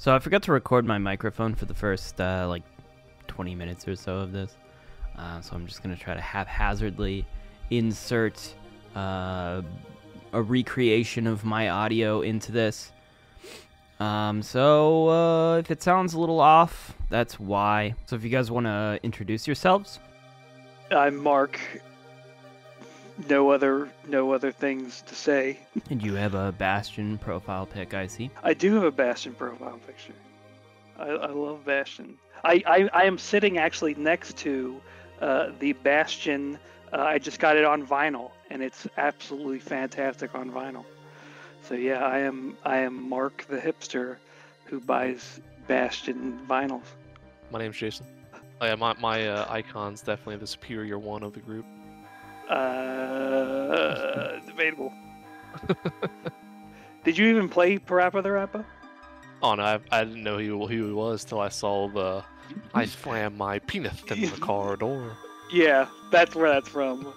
So I forgot to record my microphone for the first like 20 minutes or so of this. So I'm just going to try to haphazardly insert a recreation of my audio into this. So if it sounds a little off, that's why. So if you guys want to introduce yourselves. I'm Mark. No other things to say. And you have a Bastion profile pic, I see. I do have a Bastion profile picture. I love Bastion. I am sitting actually next to the Bastion. I just got it on vinyl, and it's absolutely fantastic on vinyl. So yeah, I am Mark the hipster who buys Bastion vinyls. My name's Jason. Oh, yeah, my icon's definitely the superior one of the group. Debatable. Did you even play Parappa the Rappa? Oh no, I didn't know who he was till I saw the I slammed my penis in the car door. Yeah, that's where that's from.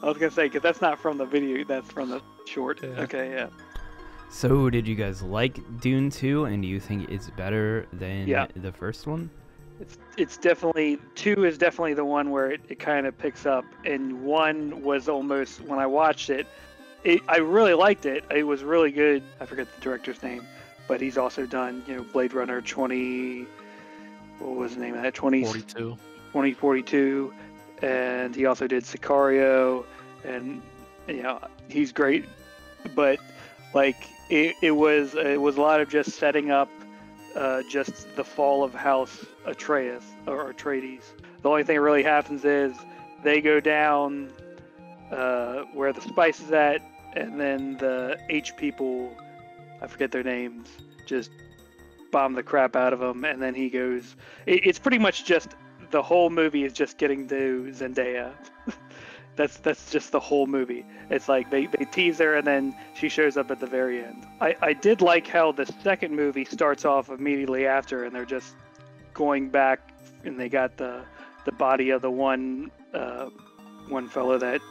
I was gonna say, because that's not from the video, that's from the short. Yeah. Okay, yeah. So did you guys like Dune 2, and do you think it's better than Yeah. the first one? It's definitely, 2 is definitely the one where it kind of picks up, and 1 was almost, when I watched it, I really liked it. It was really good. I forget the director's name, but he's also done, Blade Runner 20, what was the name of that? 2042, and he also did Sicario, and he's great. But like it was a lot of just setting up just the fall of House Atreides or Atreides. The only thing that really happens is they go down where the spice is at, and then the H people, I forget their names, just bomb the crap out of him, and then he goes. It's pretty much just the whole movie is just getting to Zendaya. That's just the whole movie. It's like they tease her, and then she shows up at the very end. I did like how the second movie starts off immediately after, and they're just going back, and they got the body of the one fellow that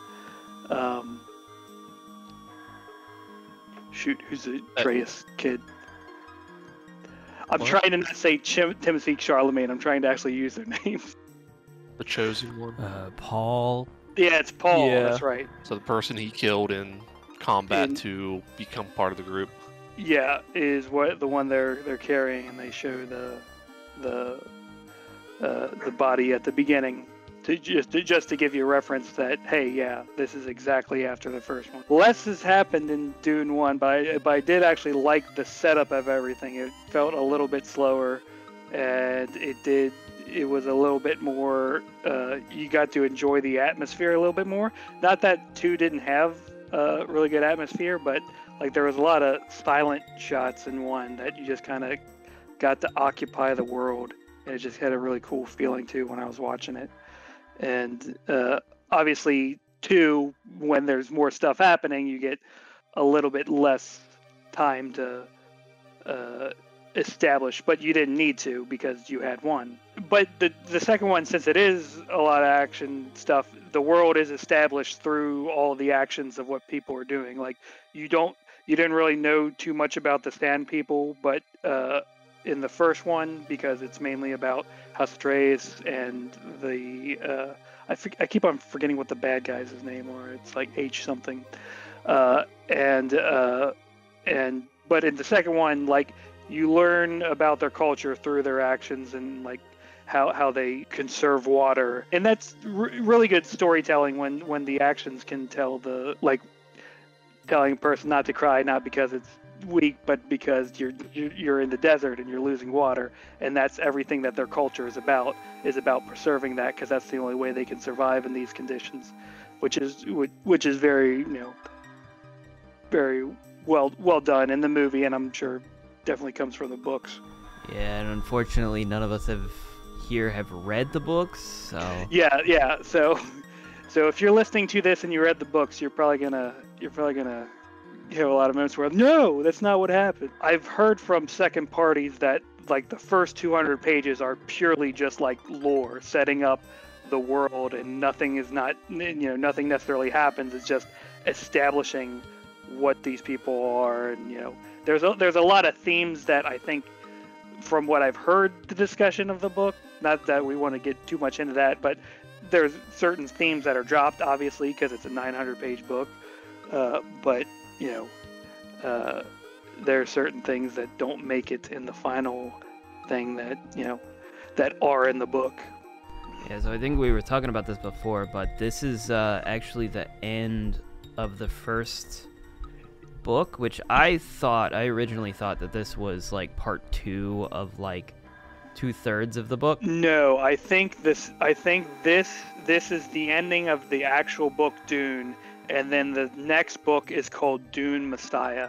who's the Atreus kid. I'm trying to not say Timothy Charlemagne. I'm trying to actually use their names. The chosen one. Paul. Yeah, it's Paul. Yeah. That's right. So the person he killed in combat to become part of the group. Yeah, is what the one they're carrying, and they show the body at the beginning to just to give you a reference that, hey, yeah, this is exactly after the first one. Less has happened in Dune 1, but I did actually like the setup of everything. It felt a little bit slower, and it was a little bit more, you got to enjoy the atmosphere a little bit more. Not that 2 didn't have really good atmosphere, but like there was a lot of silent shots in 1 that you just kind of got to occupy the world. And it just had a really cool feeling too when I was watching it. And obviously 2, when there's more stuff happening, you get a little bit less time to establish, but you didn't need to because you had 1. But the second one, since it is a lot of action stuff, the world is established through all the actions of what people are doing. Like you didn't really know too much about the Sand People, but in the first one, because it's mainly about House Atreides and the I keep on forgetting what the bad guys' name are. It's like H something, but in the second one, like you learn about their culture through their actions and like how they conserve water, and that's really good storytelling when the actions can tell telling a person not to cry, not because it's weak, but because you're in the desert and you're losing water, and that's everything that their culture is about preserving that, because that's the only way they can survive in these conditions, which is very very well done in the movie, and I'm sure definitely comes from the books. Yeah, and unfortunately none of us have read the books, so yeah. So if you're listening to this and you read the books, you're probably gonna have a lot of moments where, no, that's not what happened. I've heard from second parties that like the first 200 pages are purely just like lore, setting up the world, and nothing necessarily happens. It's just establishing what these people are, and there's a lot of themes that I think from what I've heard, the discussion of the book. Not that we want to get too much into that, but there's certain themes that are dropped, obviously, because it's a 900-page book. But there are certain things that don't make it in the final thing that that are in the book. Yeah, so I think we were talking about this before, but this is actually the end of the first book, which I originally thought that this was like part 2 of like 2/3 of the book. No, I think this is the ending of the actual book Dune, and then the next book is called Dune Messiah.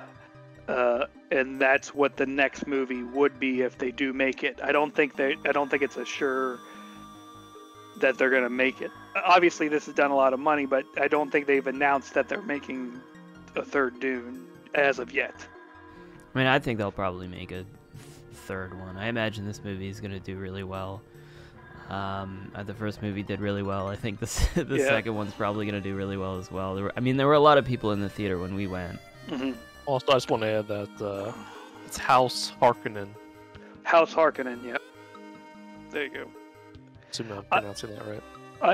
And that's what the next movie would be if they do make it. I don't think it's a sure that they're going to make it. Obviously, this has done a lot of money, but I don't think they've announced that they're making a third Dune as of yet. I mean, I think they'll probably make a third one. I imagine this movie is going to do really well. The first movie did really well. I think the second one's probably going to do really well as well. There were a lot of people in the theater when we went. Mm-hmm. Also, I just want to add that it's House Harkonnen. House Harkonnen, yep. There you go. Assuming I'm pronouncing that right.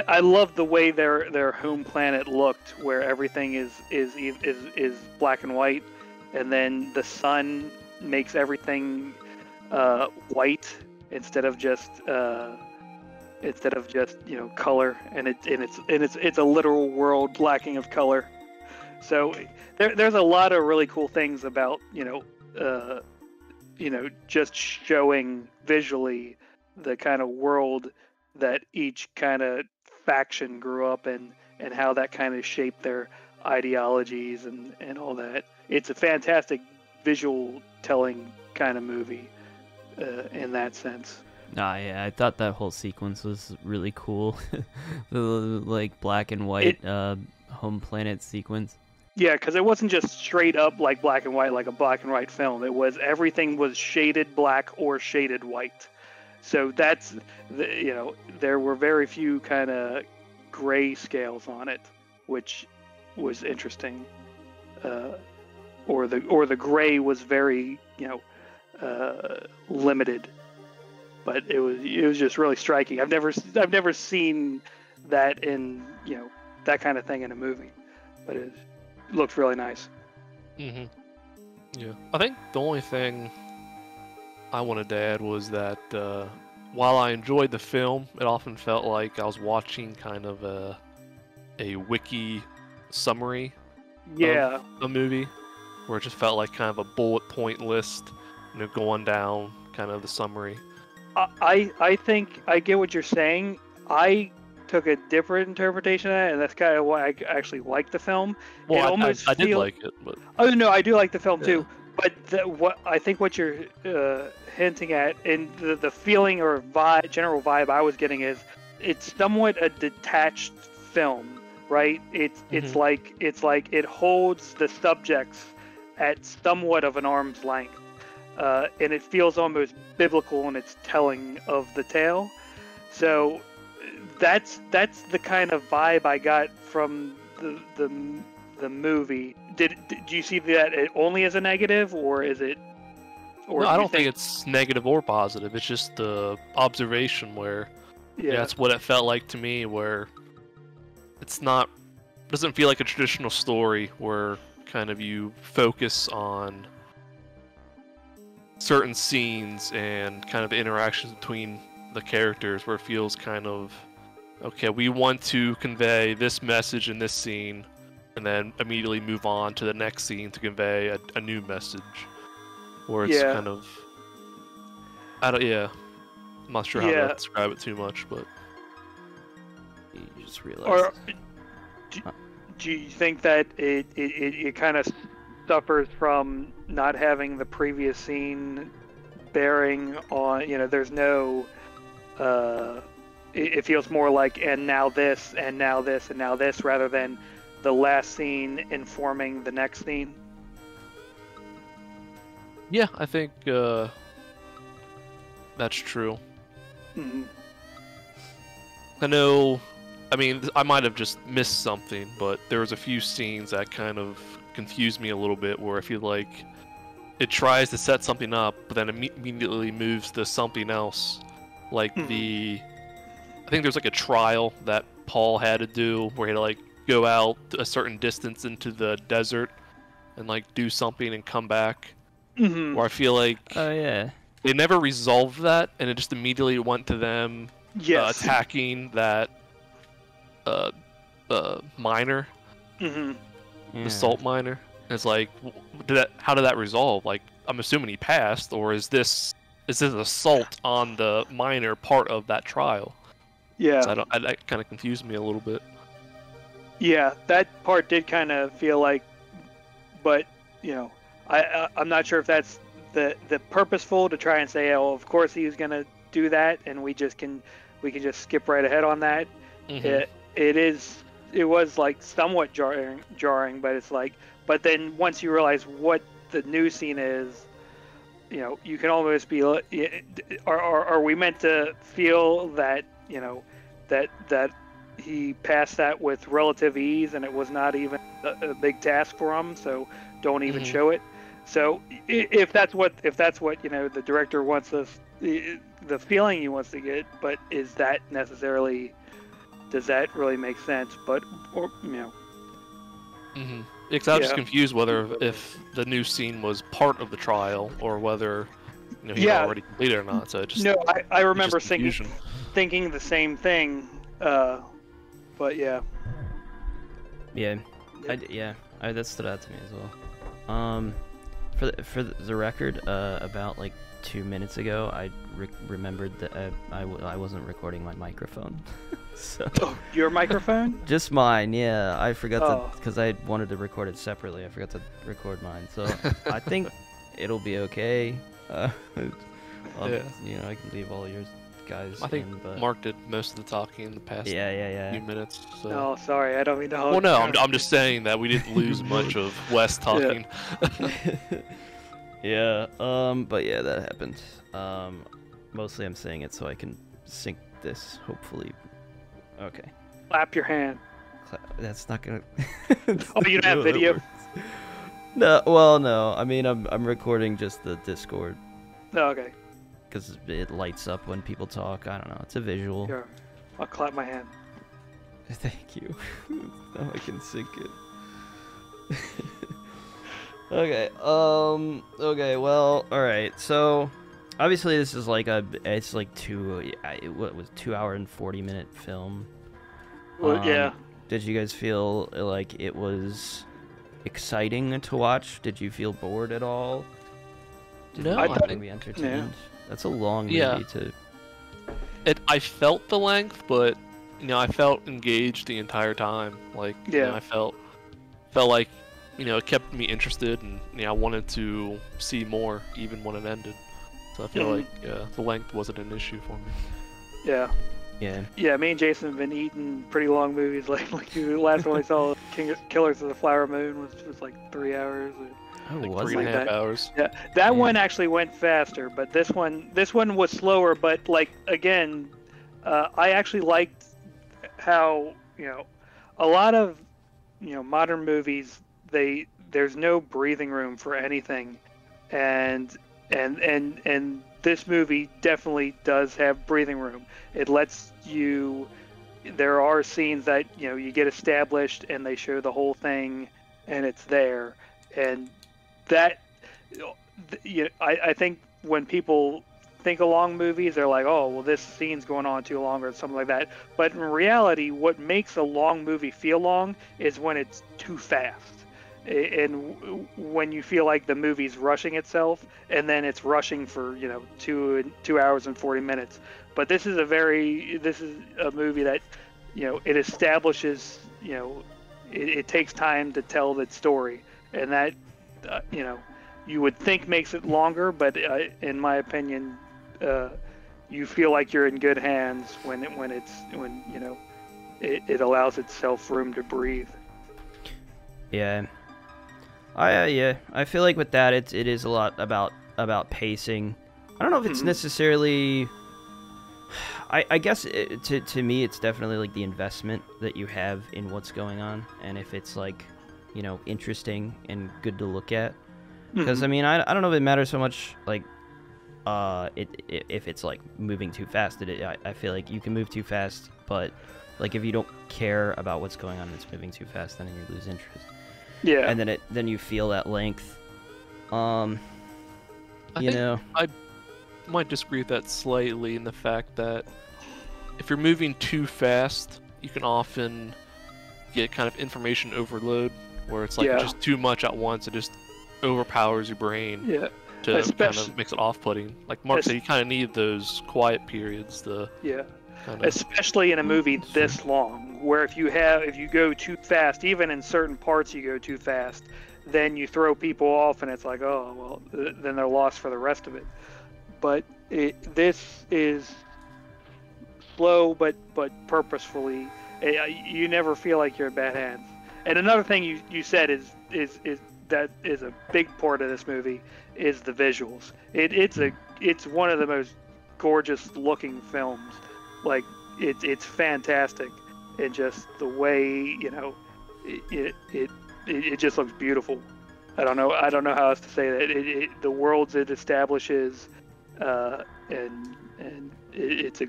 I love the way their home planet looked, where everything is black and white, and then the sun makes everything white instead of just color, and it's a literal world lacking of color. So there's a lot of really cool things about just showing visually the kind of world that each kind of faction grew up in, and how that kind of shaped their ideologies and all that. It's a fantastic visual telling kind of movie in that sense. Yeah, I thought that whole sequence was really cool. The like black and white home planet sequence. Yeah, because it wasn't just straight up like black and white, like a black and white film. It was everything was shaded black or shaded white. So that's there were very few kind of gray scales on it, which was interesting. Or the gray was very limited, but it was just really striking. I've never seen that in that kind of thing in a movie, but it looked really nice. Mm-hmm. Yeah, I think the only thing I wanted to add was that while I enjoyed the film, it often felt like I was watching kind of a wiki summary of a movie, where it just felt like kind of a bullet point list, going down kind of the summary. I think I get what you're saying. I took a different interpretation of that, and that's kind of why I actually like the film. Well, I did like it, but oh no, I do like the film too. But what you're hinting at, and the feeling or general vibe I was getting is, it's somewhat a detached film, right? It's like it holds the subjects at somewhat of an arm's length, and it feels almost biblical in its telling of the tale. So that's the kind of vibe I got from the movie. Do you see that only as a negative, or is it? Or no, I don't think it's negative or positive. It's just the observation where that's what it felt like to me. Where doesn't feel like a traditional story where kind of you focus on certain scenes and kind of the interactions between the characters, where it feels kind of okay, we want to convey this message in this scene, and then immediately move on to the next scene to convey a new message. Or it's kind of, I'm not sure how to describe it too much, but you just realize. Do you think that it kind of suffers from not having the previous scene bearing on, there's no, it feels more like, and now this, and now this, and now this, rather than the last scene informing the next scene? Yeah, I think that's true. Mm-hmm. I might have just missed something, but there was a few scenes that kind of confused me a little bit, where I feel like it tries to set something up, but then immediately moves to something else, like I think there's like a trial that Paul had to do where he had to like go out a certain distance into the desert and like do something and come back. Where I feel like Oh yeah. they never resolved that, and it just immediately went to them attacking that miner, the salt miner. And it's like, how did that resolve? Like, I'm assuming he passed, or is this assault on the miner part of that trial? Yeah. So that kind of confused me a little bit. Yeah, that part did kind of feel like, but you know, I'm not sure if that's the purposeful to try and say, oh, of course he was gonna do that, and we can just skip right ahead on that. It was like somewhat jarring, but it's like, but then once you realize what the new scene is, you know, you can almost be, are we meant to feel that, you know, that he passed that with relative ease and it was not even a big task for him, so don't even show it. So if that's what you know the director wants us, the feeling he wants to get, but is that necessarily, does that really make sense? But, or you know. Because I was just confused whether if the new scene was part of the trial or whether, you know, he had already completed it or not. So just, I remember thinking the same thing. But yeah. Yeah, that stood out to me as well. For the record, about like 2 minutes ago, I remembered that I wasn't recording my microphone. So. Oh, your microphone? Just mine, yeah. I forgot to, because I wanted to record it separately. I forgot to record mine, so I think it'll be okay. You know, I can leave all yours guys. I think but... Mark did most of the talking in the past few minutes. So. Oh, sorry, I don't mean to hold. Well, no, I'm just saying that we didn't lose much of Wes talking. Yeah. But yeah, that happened. Mostly I'm saying it so I can sync this, hopefully. Okay. Clap your hand. That's not gonna. Oh, you don't have video? No, well, no. I mean, I'm recording just the Discord. Oh, okay. Because it lights up when people talk. I don't know. It's a visual. Here, I'll clap my hand. Thank you. Now I can sync it. Okay. Okay. Well. All right. So, obviously, this is like it's like 2 hour and 40-minute film. Well, yeah. Did you guys feel like it was exciting to watch? Did you feel bored at all? No, I think we entertained. Yeah. That's a long movie to. I felt the length, but you know, I felt engaged the entire time. Like, you know, I felt like, you know, it kept me interested, and you know, I wanted to see more even when it ended. So I feel like the length wasn't an issue for me. Yeah. Yeah. Yeah, me and Jason have been eating pretty long movies. Like the last one we saw, Killers of the Flower Moon, was like 3 hours. Oh, like was 3.5 hours. Yeah, that one actually went faster, but this one was slower. But like again, I actually liked how, you know, a lot of, you know, modern movies, there's no breathing room for anything, and this movie definitely does have breathing room. It lets you. There are scenes that, you know, you get established and they show the whole thing, and it's there, and that, you know, I think when people think of long movies, they're like, oh, well, this scene's going on too long or something like that. But in reality, what makes a long movie feel long is when it's too fast. And when you feel like the movie's rushing itself, and then it's rushing for, you know, 2 hours and 40 minutes. But this is a movie that, you know, it establishes, you know, it takes time to tell that story, and that, you know, you would think makes it longer, but in my opinion, you feel like you're in good hands when you know, it allows itself room to breathe. Yeah. I feel like with that, it is a lot about pacing. I don't know if it's necessarily. I guess to me, it's definitely like the investment that you have in what's going on, and if it's like, you know, interesting and good to look at. Because Mhm. I mean, I don't know if it matters so much like if it's like moving too fast. I feel like you can move too fast, but like if you don't care about what's going on and it's moving too fast, then you lose interest. Yeah. And then you feel that length. I You think know. I might disagree with that slightly in the fact that if you're moving too fast, you can often get kind of information overload, where it's like Yeah. just too much at once. It just overpowers your brain Yeah. to kind Especially. of makes it off-putting. Like Mark said, you kind of need those quiet periods to Yeah. kind of. Especially in a movie That's true. this long, where if you go too fast, even in certain parts you go too fast, then you throw people off, and it's like, oh well, then they're lost for the rest of it. But this is slow, but purposefully. You never feel like you're in bad hands. And another thing you said is that is a big part of this movie is the visuals. It's one of the most gorgeous looking films. Like it's fantastic, and just the way it just looks beautiful. I don't know how else to say that. The worlds it establishes, and it's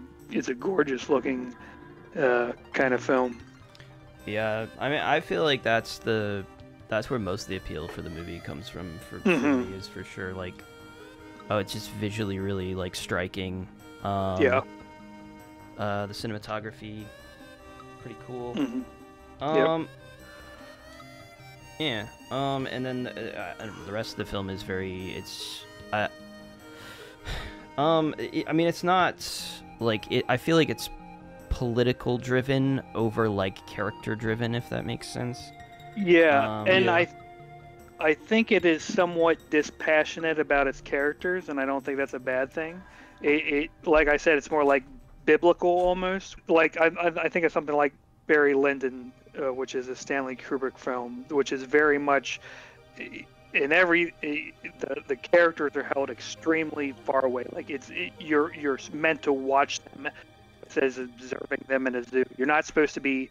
a gorgeous looking kind of film. Yeah, I mean, I feel like that's where most of the appeal for the movie comes from. For me, is for sure like, oh, it's just visually really like striking. Yeah. The cinematography, pretty cool. Mhm. Yeah. And then the rest of the film is very. I mean, it's not like it. I feel like it's political driven over like character driven, if that makes sense. Yeah, and Yeah. I think it is somewhat dispassionate about its characters, and I don't think that's a bad thing. It like I said, it's more like biblical almost. Like I think of something like Barry Lyndon, which is a Stanley Kubrick film, which is very much in the characters are held extremely far away. Like you're meant to watch them as observing them in a zoo. You're not supposed to be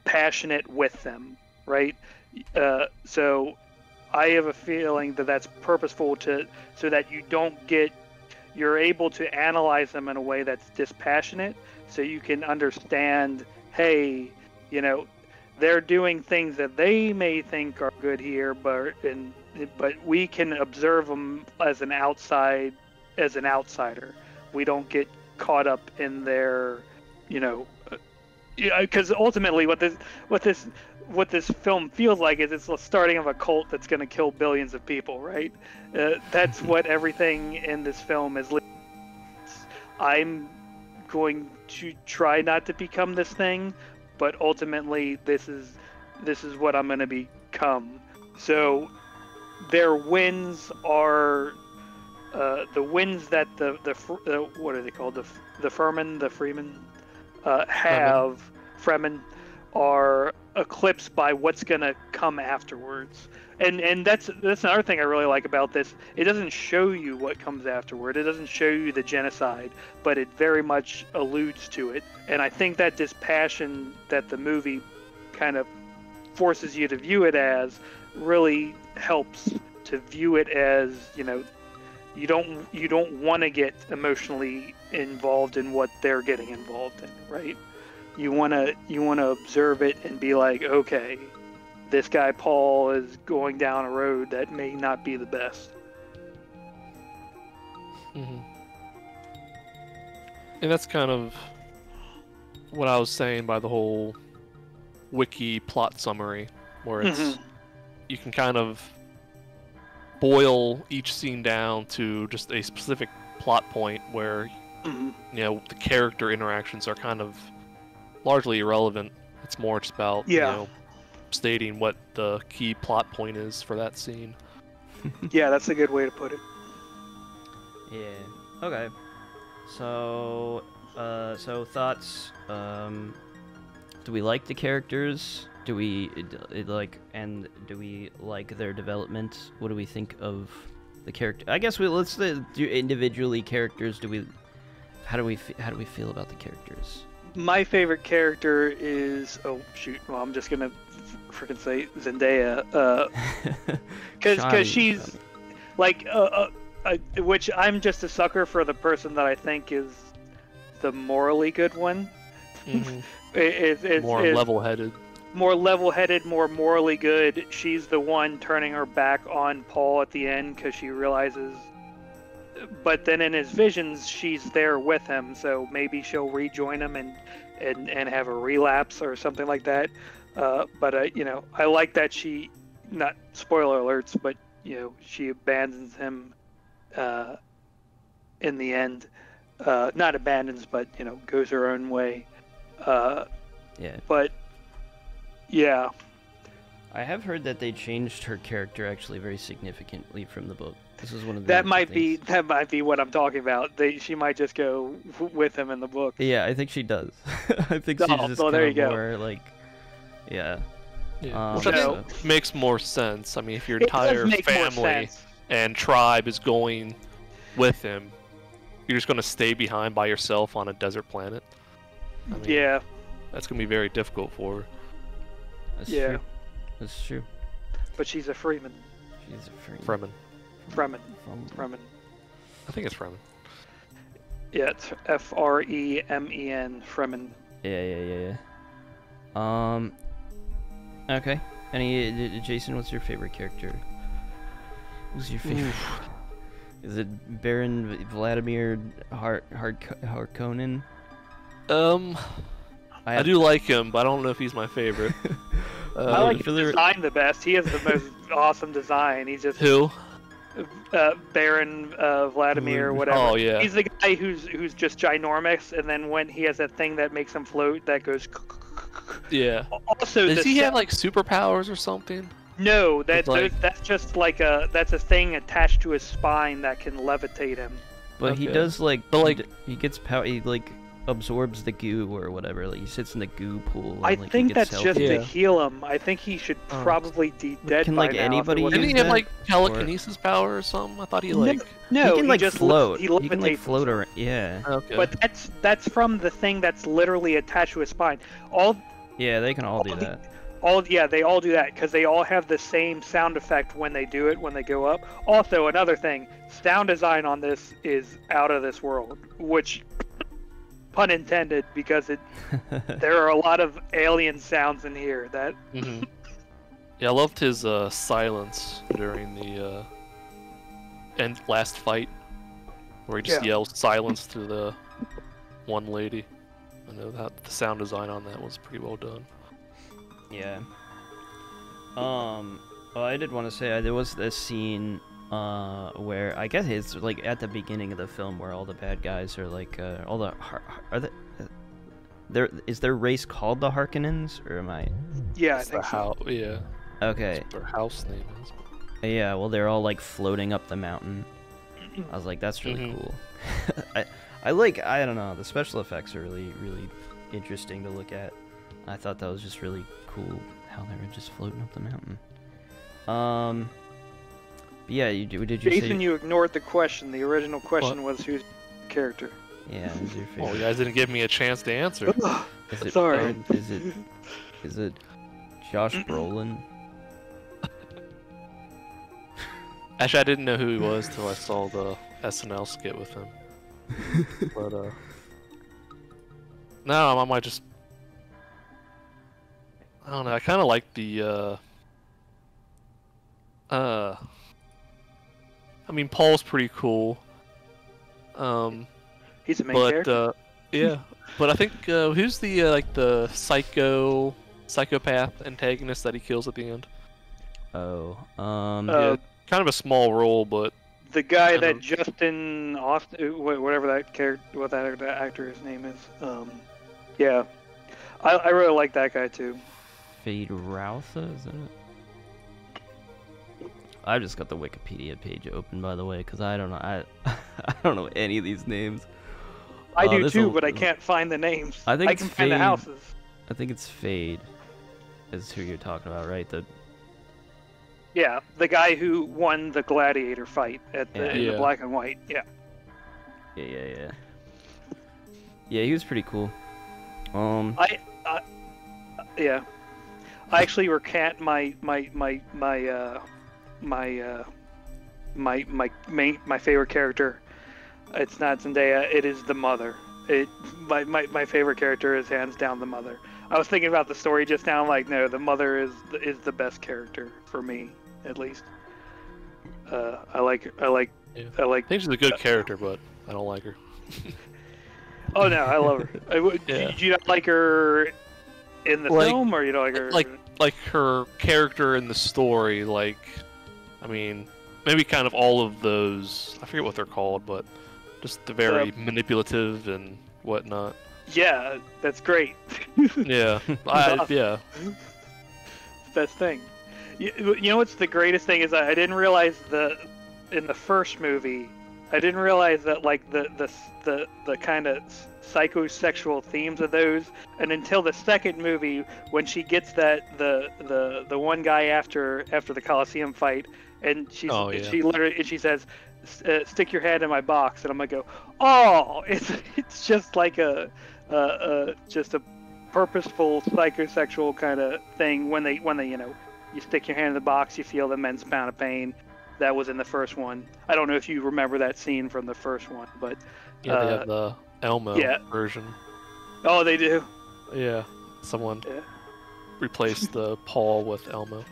passionate with them, right? So I have a feeling that that's purposeful so that you're able to analyze them in a way that's dispassionate, so you can understand, hey, they're doing things that they may think are good here, but we can observe them as an outsider. We don't get caught up in their, because ultimately what this film feels like is it's the starting of a cult that's going to kill billions of people, right? That's what everything in this film is. I'm going to try not to become this thing, but ultimately this is what I'm going to become. So their wins are the wins that the what are they called, the Fremen have. Fremen are eclipsed by what's going to come afterwards. And that's another thing I really like about this. It doesn't show you what comes afterward. It doesn't show you the genocide, but it very much alludes to it. And I think that dispassion that the movie kind of forces you to view it as really helps to view it as, you don't want to get emotionally involved in what they're getting involved in, right? You want to observe it and be like, okay, this guy Paul is going down a road that may not be the best. Mm-hmm. And that's kind of what I was saying by the whole wiki plot summary, where it's you can kind of boil each scene down to just a specific plot point where the character interactions are kind of largely irrelevant. It's more just about stating what the key plot point is for that scene. Yeah, that's a good way to put it. Yeah. Okay. So, thoughts. Do we like the characters? Do we like their development? What do we think of the character? I guess let's do individually characters. How do we feel about the characters? My favorite character is well, I'm just gonna freaking say Zendaya, because she's like which I'm just a sucker for the person that I think is the morally good one. Mm-hmm. More level-headed. More level-headed, more morally good. She's the one turning her back on Paul at the end because she realizes. But then in his visions, she's there with him, so maybe she'll rejoin him and have a relapse or something like that. But I like that she, not spoiler alerts, but she abandons him in the end. Not abandons, but goes her own way. Yeah. But yeah. I have heard that they changed her character actually very significantly from the book. This is one of the that might be what I'm talking about. She might just go with him in the book. Yeah, I think she does. I think she's just there you go. more like, yeah. Which I think makes more sense. I mean, if your entire family and tribe is going with him, you're just going to stay behind by yourself on a desert planet. I mean, yeah. That's going to be very difficult for her. That's true. That's true. But she's a Freeman. She's a Freeman. Fremen. I think it's Fremen. Yeah, it's Fremen. Fremen. Yeah. Okay. Jason, what's your favorite character? Who's your favorite? Is it Baron Vladimir Harkonnen? I do like him, but I don't know if he's my favorite. I like his design the best. He has the most awesome design. He's just who? Baron Vladimir, whatever. Oh yeah. He's the guy who's just ginormous, and then when he has that thing that makes him float, that goes. Yeah. Also, does he have like superpowers or something? No, that's just like that's a thing attached to his spine that can levitate him. But he does he gets power. He absorbs the goo or whatever. Like he sits in the goo pool. And, I think that's just to heal him. I think he should probably be dead can, by like, now. Anybody Didn't he have like telekinesis power or something? I thought he like no, he can like just float. He can like float around. Yeah. Okay. But that's from the thing that's literally attached to his spine. Yeah, they can all do that. They all do that because they all have the same sound effect when they do it when they go up. Also, another thing, sound design on this is out of this world, which pun intended, because there are a lot of alien sounds in here that. Mm-hmm. Yeah, I loved his silence during the last fight, where he just yells silence to the one lady. I know that the sound design on that was pretty well done. Yeah. Well, I did want to say there was this scene where I guess it's like at the beginning of the film where all the bad guys are like all the is their race called the Harkonnens, or am I? Yeah, I think so. Yeah. Okay. Their house name is. Yeah, well, they're all like floating up the mountain. I was like, that's really cool. I don't know, the special effects are really, really interesting to look at. I thought that was just really cool how they were just floating up the mountain. But yeah, did you Jason, say... you ignored the question. The original question was who's your character? Yeah, who's your favorite? Oh, you guys didn't give me a chance to answer. Sorry. Is it Josh Brolin? Actually, I didn't know who he was till I saw the SNL skit with him. But no, I might just. I don't know. I kind of like the. I mean, Paul's pretty cool. He's a main character. Yeah, but I think who's the like the psychopath antagonist that he kills at the end? Yeah, kind of a small role, but the guy that Justin Austin, whatever that character, what that actor's name is. Yeah, I really like that guy too. Fade Routha, is that it? I've just got the Wikipedia page open, by the way, because I don't know. I don't know any of these names. I do too, but I can't find the names. I think I can find the houses. I think it's Fade, is who you're talking about, right? Yeah, the guy who won the gladiator fight in the black and white. Yeah. Yeah, he was pretty cool. I yeah. I actually recant my favorite character. It's not Zendaya. It is the mother. My favorite character is hands down the mother. I was thinking about the story just now. I'm like, no, the mother is the best character for me, at least. I like. Yeah. I think she's a good character, but I don't like her. Oh no, I love her. Yeah. Do you not like her in the film, or you don't like her? Like her character in the story. Like, I mean, maybe kind of all of those. I forget what they're called, but just the very manipulative and whatnot. Yeah, that's great. Yeah, yeah. It's the best thing. You know what's the greatest thing is I didn't realize in the first movie, I didn't realize that like the kind of psychosexual themes of those, and until the second movie when she gets that the one guy after the Coliseum fight, and she says, stick your hand in my box, and I'm gonna go, oh, it's just like just a purposeful psychosexual kind of thing when they you stick your hand in the box, you feel the immense amount of pain. That was in the first one. I don't know if you remember that scene from the first one, but yeah, they have the Elmo version. Oh, they do. Yeah, someone replaced the Paul with Elmo.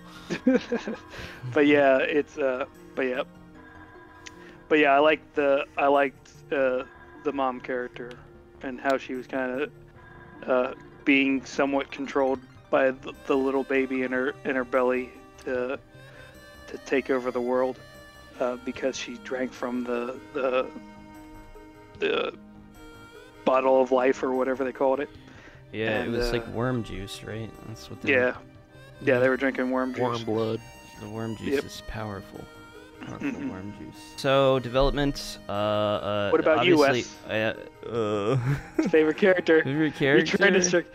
But yeah, I liked the mom character and how she was kind of being somewhat controlled by the little baby in her belly to take over the world, because she drank from the bottle of life or whatever they called it. Yeah, and, it was like worm juice, right? That's what they yeah, they were drinking worm juice. Worm blood. The worm juice is powerful. Worm juice. So development. What about you, Wes? Favorite character. Favorite character.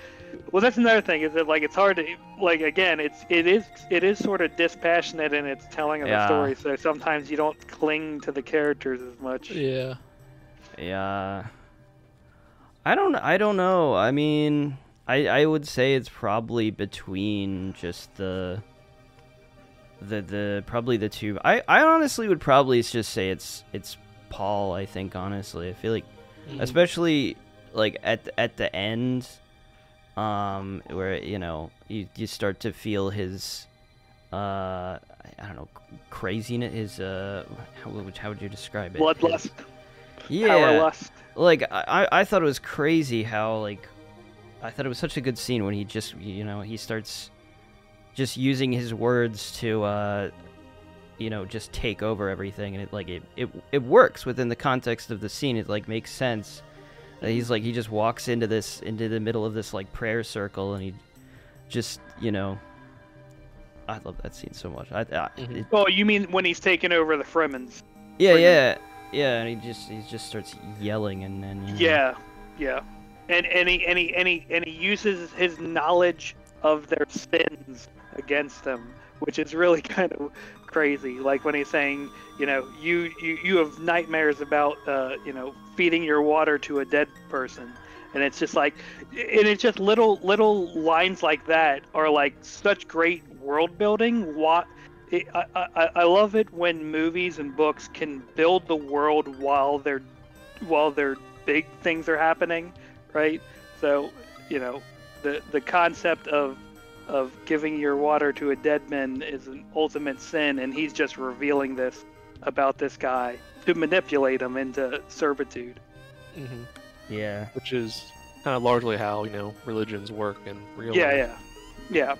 Well, that's another thing. Is that like it's hard to like again. It is sort of dispassionate in its telling of the story. So sometimes you don't cling to the characters as much. Yeah. Yeah. I don't know. I mean, I would say it's probably between just the probably the two. I honestly would probably just say it's Paul. I think honestly, I feel like, especially like at the end, where you start to feel his I don't know, craziness. His how would you describe it? Bloodlust. Yeah. Powerlust. Like I thought it was crazy how like I thought it was such a good scene when he just he starts just using his words to just take over everything, and it works within the context of the scene. It like makes sense. He's like he just walks into the middle of this like prayer circle, and he just I love that scene so much. Oh, you mean when he's taking over the Fremens? Yeah, and he just starts yelling and yeah, and he uses his knowledge of their sins against them, which is really kind of crazy. Like when he's saying, you have nightmares about feeding your water to a dead person, and it's just like, and it's just little lines like that are like such great world building. I love it when movies and books can build the world while their big things are happening, right? So the concept of giving your water to a dead man is an ultimate sin, and he's just revealing this about this guy to manipulate him into servitude. Yeah, which is kind of largely how religions work in real life. Yeah.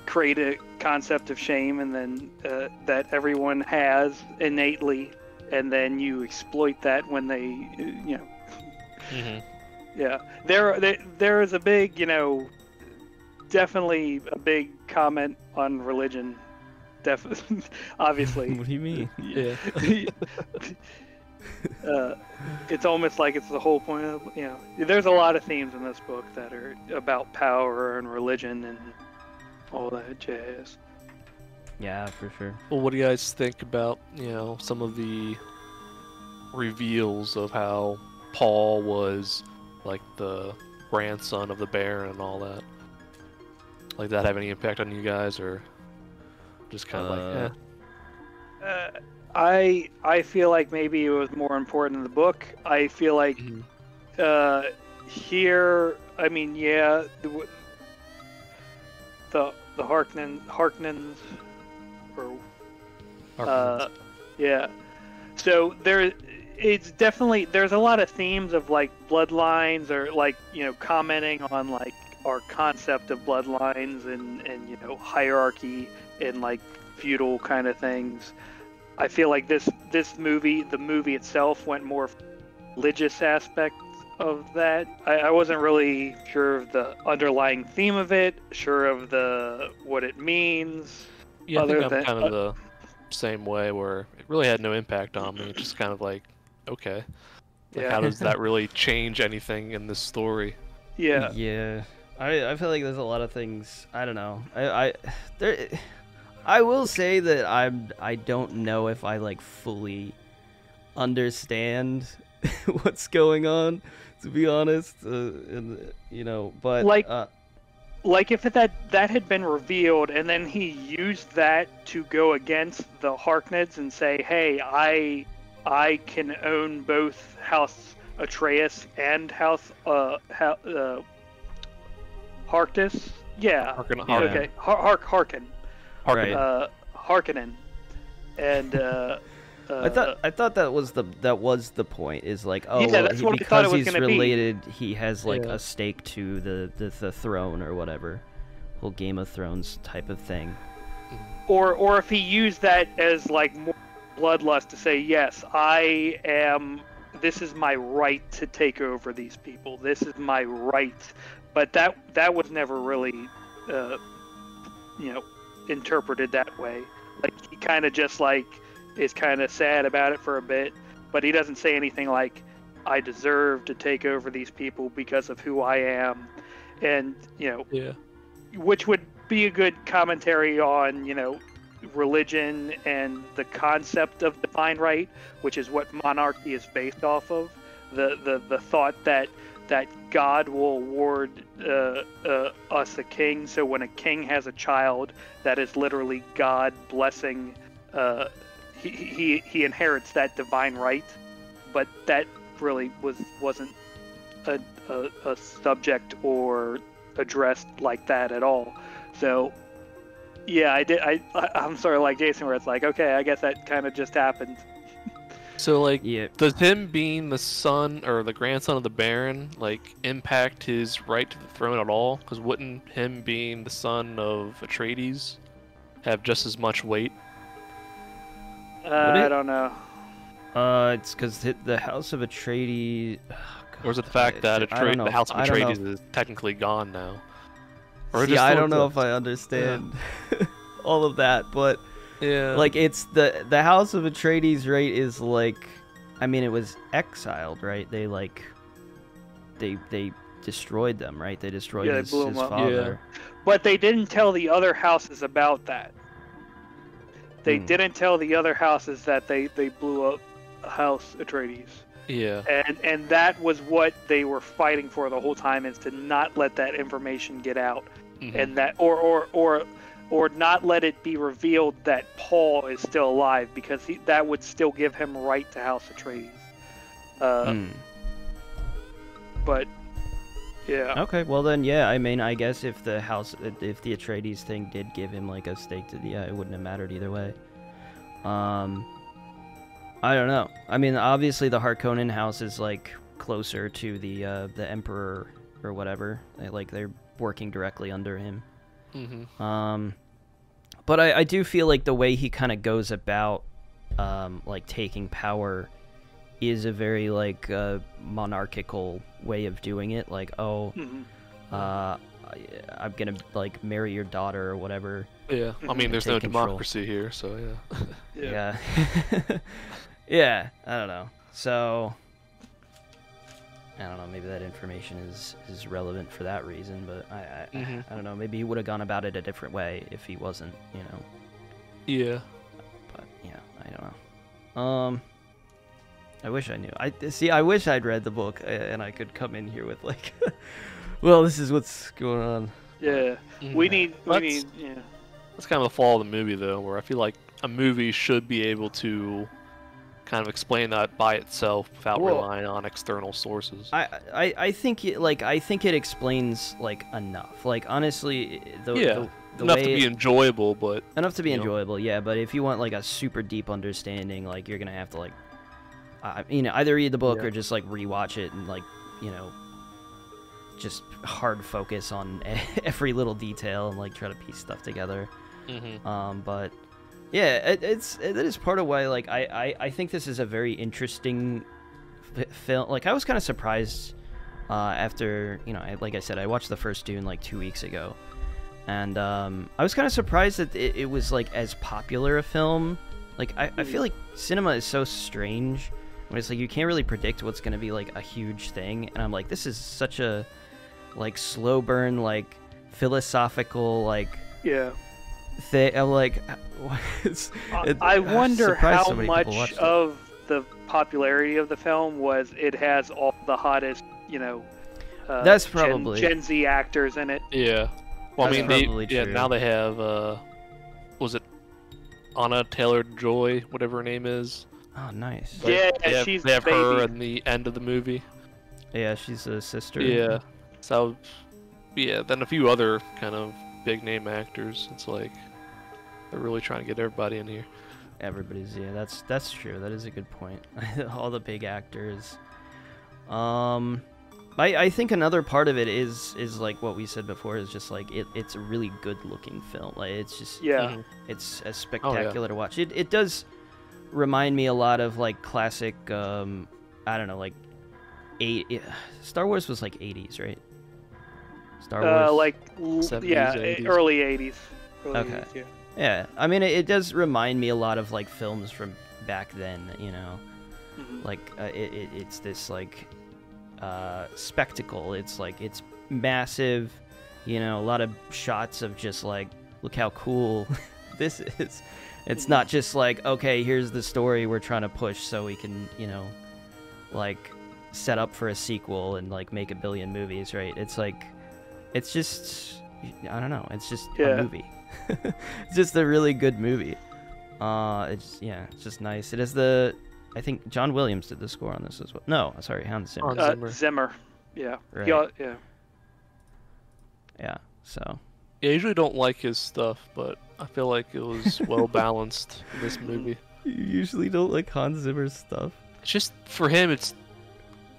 Create a concept of shame, and then that everyone has innately, and then you exploit that when they yeah. There is a big definitely a big comment on religion. Obviously. What do you mean? Yeah. It's almost like it's the whole point of there's a lot of themes in this book that are about power and religion and all that jazz. Yeah, for sure. Well, what do you guys think about some of the reveals of how Paul was like the grandson of the Baron and all that. Like, that have any impact on you guys, or just kind of like, I feel like maybe it was more important in the book. I feel like here, I mean, yeah, the Harkonnens, or yeah. So it's definitely, there's a lot of themes of like bloodlines, or like, you know, commenting on like our concept of bloodlines and you know, hierarchy and like feudal kind of things. I feel like the movie itself went more religious aspects of that. I wasn't really sure of the underlying theme of it, sure of what it means. yeah, I think I'm kind of the same way, where it really had no impact on me. It's just kind of like, okay, like, Yeah. how does that really change anything in this story? Yeah. Yeah. I feel like there's a lot of things. I don't know. I will say that I don't know if I like fully understand what's going on, to be honest. You know, but like if that had been revealed, and then he used that to go against the Harkonnens and say, "Hey, I can own both House Atreus and House Harkness." Yeah. Okay. Harkin. Right. Harkonnen. And I thought that was the point, is like, oh, yeah, well, that's what I thought it was because he's gonna be. related, he has like Yeah. a stake to the throne or whatever, whole Game of Thrones type of thing. Or if he used that as like more bloodlust to say, yes, this is my right to take over these people. This is my right. But that was never really, you know, interpreted that way. Like, he kind of just like is kind of sad about it for a bit, but he doesn't say anything like, I deserve to take over these people because of who I am. And, you know, Yeah. which would be a good commentary on, you know, religion and the concept of divine right, which is what monarchy is based off of. The thought that God will award us a king. So when a king has a child, that is literally God blessing. He inherits that divine right, but that really wasn't a subject or addressed like that at all. So yeah, I'm sort of like Jason, where it's like, okay, I guess that kind of just happened. So, like, Yeah. does him being the son or the grandson of the Baron, like, impact his right to the throne at all? Because wouldn't him being the son of Atreides have just as much weight? I don't know. It's because the House of Atreides. Oh, Or is it the fact that I don't know. the House of I don't know. Atreides is technically gone now? Or See, just I still don't know if exists? I understand all of that, but Yeah. like, it's the House of Atreides, right? Is like, I mean, it was exiled, right? They like, they destroyed them, right? They destroyed Yeah, they his blew 'em up. father. But they didn't tell the other houses about that. They didn't tell the other houses that they blew up House Atreides. Yeah. And that was what they were fighting for the whole time, is to not let that information get out. Mhm. And that or not let it be revealed that Paul is still alive, because that would still give him right to House Atreides. But yeah. Okay, well then, yeah. I mean, I guess if the Atreides thing did give him like a stake to it wouldn't have mattered either way. I don't know. I mean, obviously the Harkonnen house is like closer to the Emperor or whatever. They're working directly under him. Mhm. But I do feel like the way he kind of goes about like taking power is a very like monarchical way of doing it. Like, I'm gonna like marry your daughter or whatever. Yeah. I mean, there's no Take control. democracy here, so yeah. Yeah. Yeah, I don't know. So I don't know, maybe that information is relevant for that reason, but I don't know, maybe he would have gone about it a different way if he wasn't, you know. Yeah. But yeah, I don't know. I wish I knew. I wish I'd read the book and I could come in here with like well, this is what's going on. Yeah, we need. Yeah. That's kind of the flaw of the movie, though, where I feel like a movie should be able to kind of explain that by itself without relying on external sources. I think it explains like enough. Like honestly, the enough way to be enjoyable, but enough to be enjoyable. Yeah, but if you want like a super deep understanding, like you're gonna have to like, either read the book or just like rewatch it and like just hard focus on every little detail and like try to piece stuff together. But yeah, that is part of why like I think this is a very interesting film. Like I was kind of surprised after like I said, I watched the first Dune like 2 weeks ago, and I was kind of surprised that it was like as popular a film. Like I feel like cinema is so strange when it's like you can't really predict what's going to be like a huge thing, and I'm like, this is such a like slow burn, like philosophical, like thing. I'm like, I wonder how much of the popularity of the film was it has all the hottest, that's probably Gen Z actors in it. Yeah. Well, that's true. Now they have, was it Anna Taylor-Joy, whatever her name is? Oh, nice. Yeah, they have her in the end of the movie. Yeah, she's a sister. Yeah. So, yeah, then a few other kind of big name actors. It's like they're really trying to get everybody in here. Everybody's that's true. That is a good point. All the big actors. I think another part of it is like what we said before, is just like it's a really good looking film. Like it's just it's spectacular to watch. It does remind me a lot of like classic I don't know, like Star Wars was like 80s, right? Star Wars like 70s, 80s. Early 80s. Okay. Yeah, I mean it does remind me a lot of like films from back then, like it's this like spectacle. It's like it's massive, a lot of shots of just like, look how cool this is. It's not just like, okay, here's the story we're trying to push so we can like set up for a sequel and like make a billion movies, right? It's like, it's just, I don't know, it's just a movie. It's just a really good movie. It's just nice. It has I think John Williams did the score on this as well. No, sorry, Hans Zimmer. Zimmer. Yeah. Right. Yeah. So. Yeah, I usually don't like his stuff, but I feel like it was well balanced in this movie. You usually don't like Hans Zimmer's stuff. It's just, for him, it's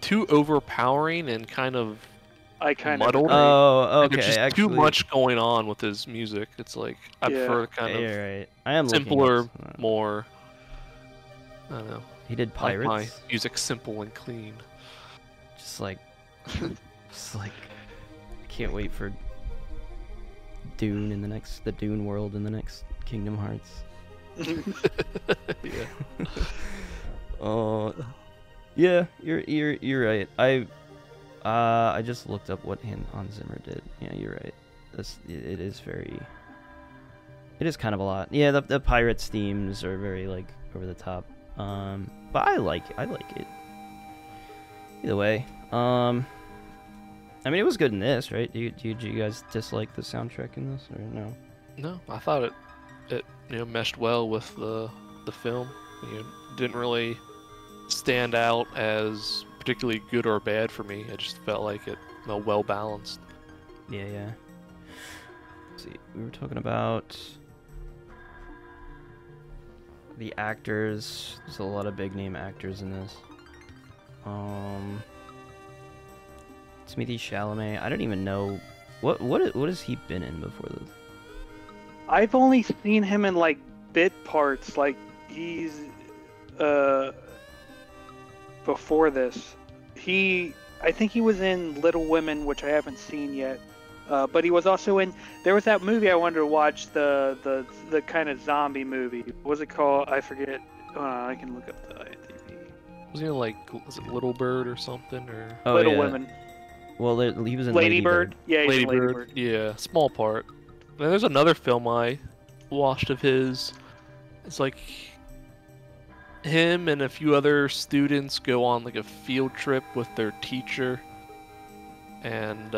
too overpowering and kind of muddled. Oh, okay. There's just too much going on with his music. It's like, I prefer kind of right. I am simpler, more, I don't know. He did Pirates. Like my music simple and clean. Just like, I can't wait for Dune in the Dune world in the next Kingdom Hearts. Yeah, you're right. I just looked up what Hans Zimmer did. Yeah, you're right. It is kind of a lot. Yeah, the Pirates themes are very like over the top. But I like it. Either way. I mean, it was good in this, right? Do you guys dislike the soundtrack in this, or no? No, I thought it meshed well with the film. It didn't really stand out as particularly good or bad for me. I just felt like it well balanced. Yeah. Let's see, we were talking about the actors. There's a lot of big name actors in this. Timothée Chalamet. I don't even know what has he been in before this. I've only seen him in like bit parts. Like he's before this. I think he was in Little Women, which I haven't seen yet. But he was also in. There was that movie I wanted to watch, the kind of zombie movie. What was it called? I forget. I can look up the IMDb. Was he in was it Little Bird or something, or Little Women? Well, he was in Lady Bird. Yeah, Lady Bird. Yeah, small part. Then there's another film I watched of his. It's like him and a few other students go on like a field trip with their teacher, and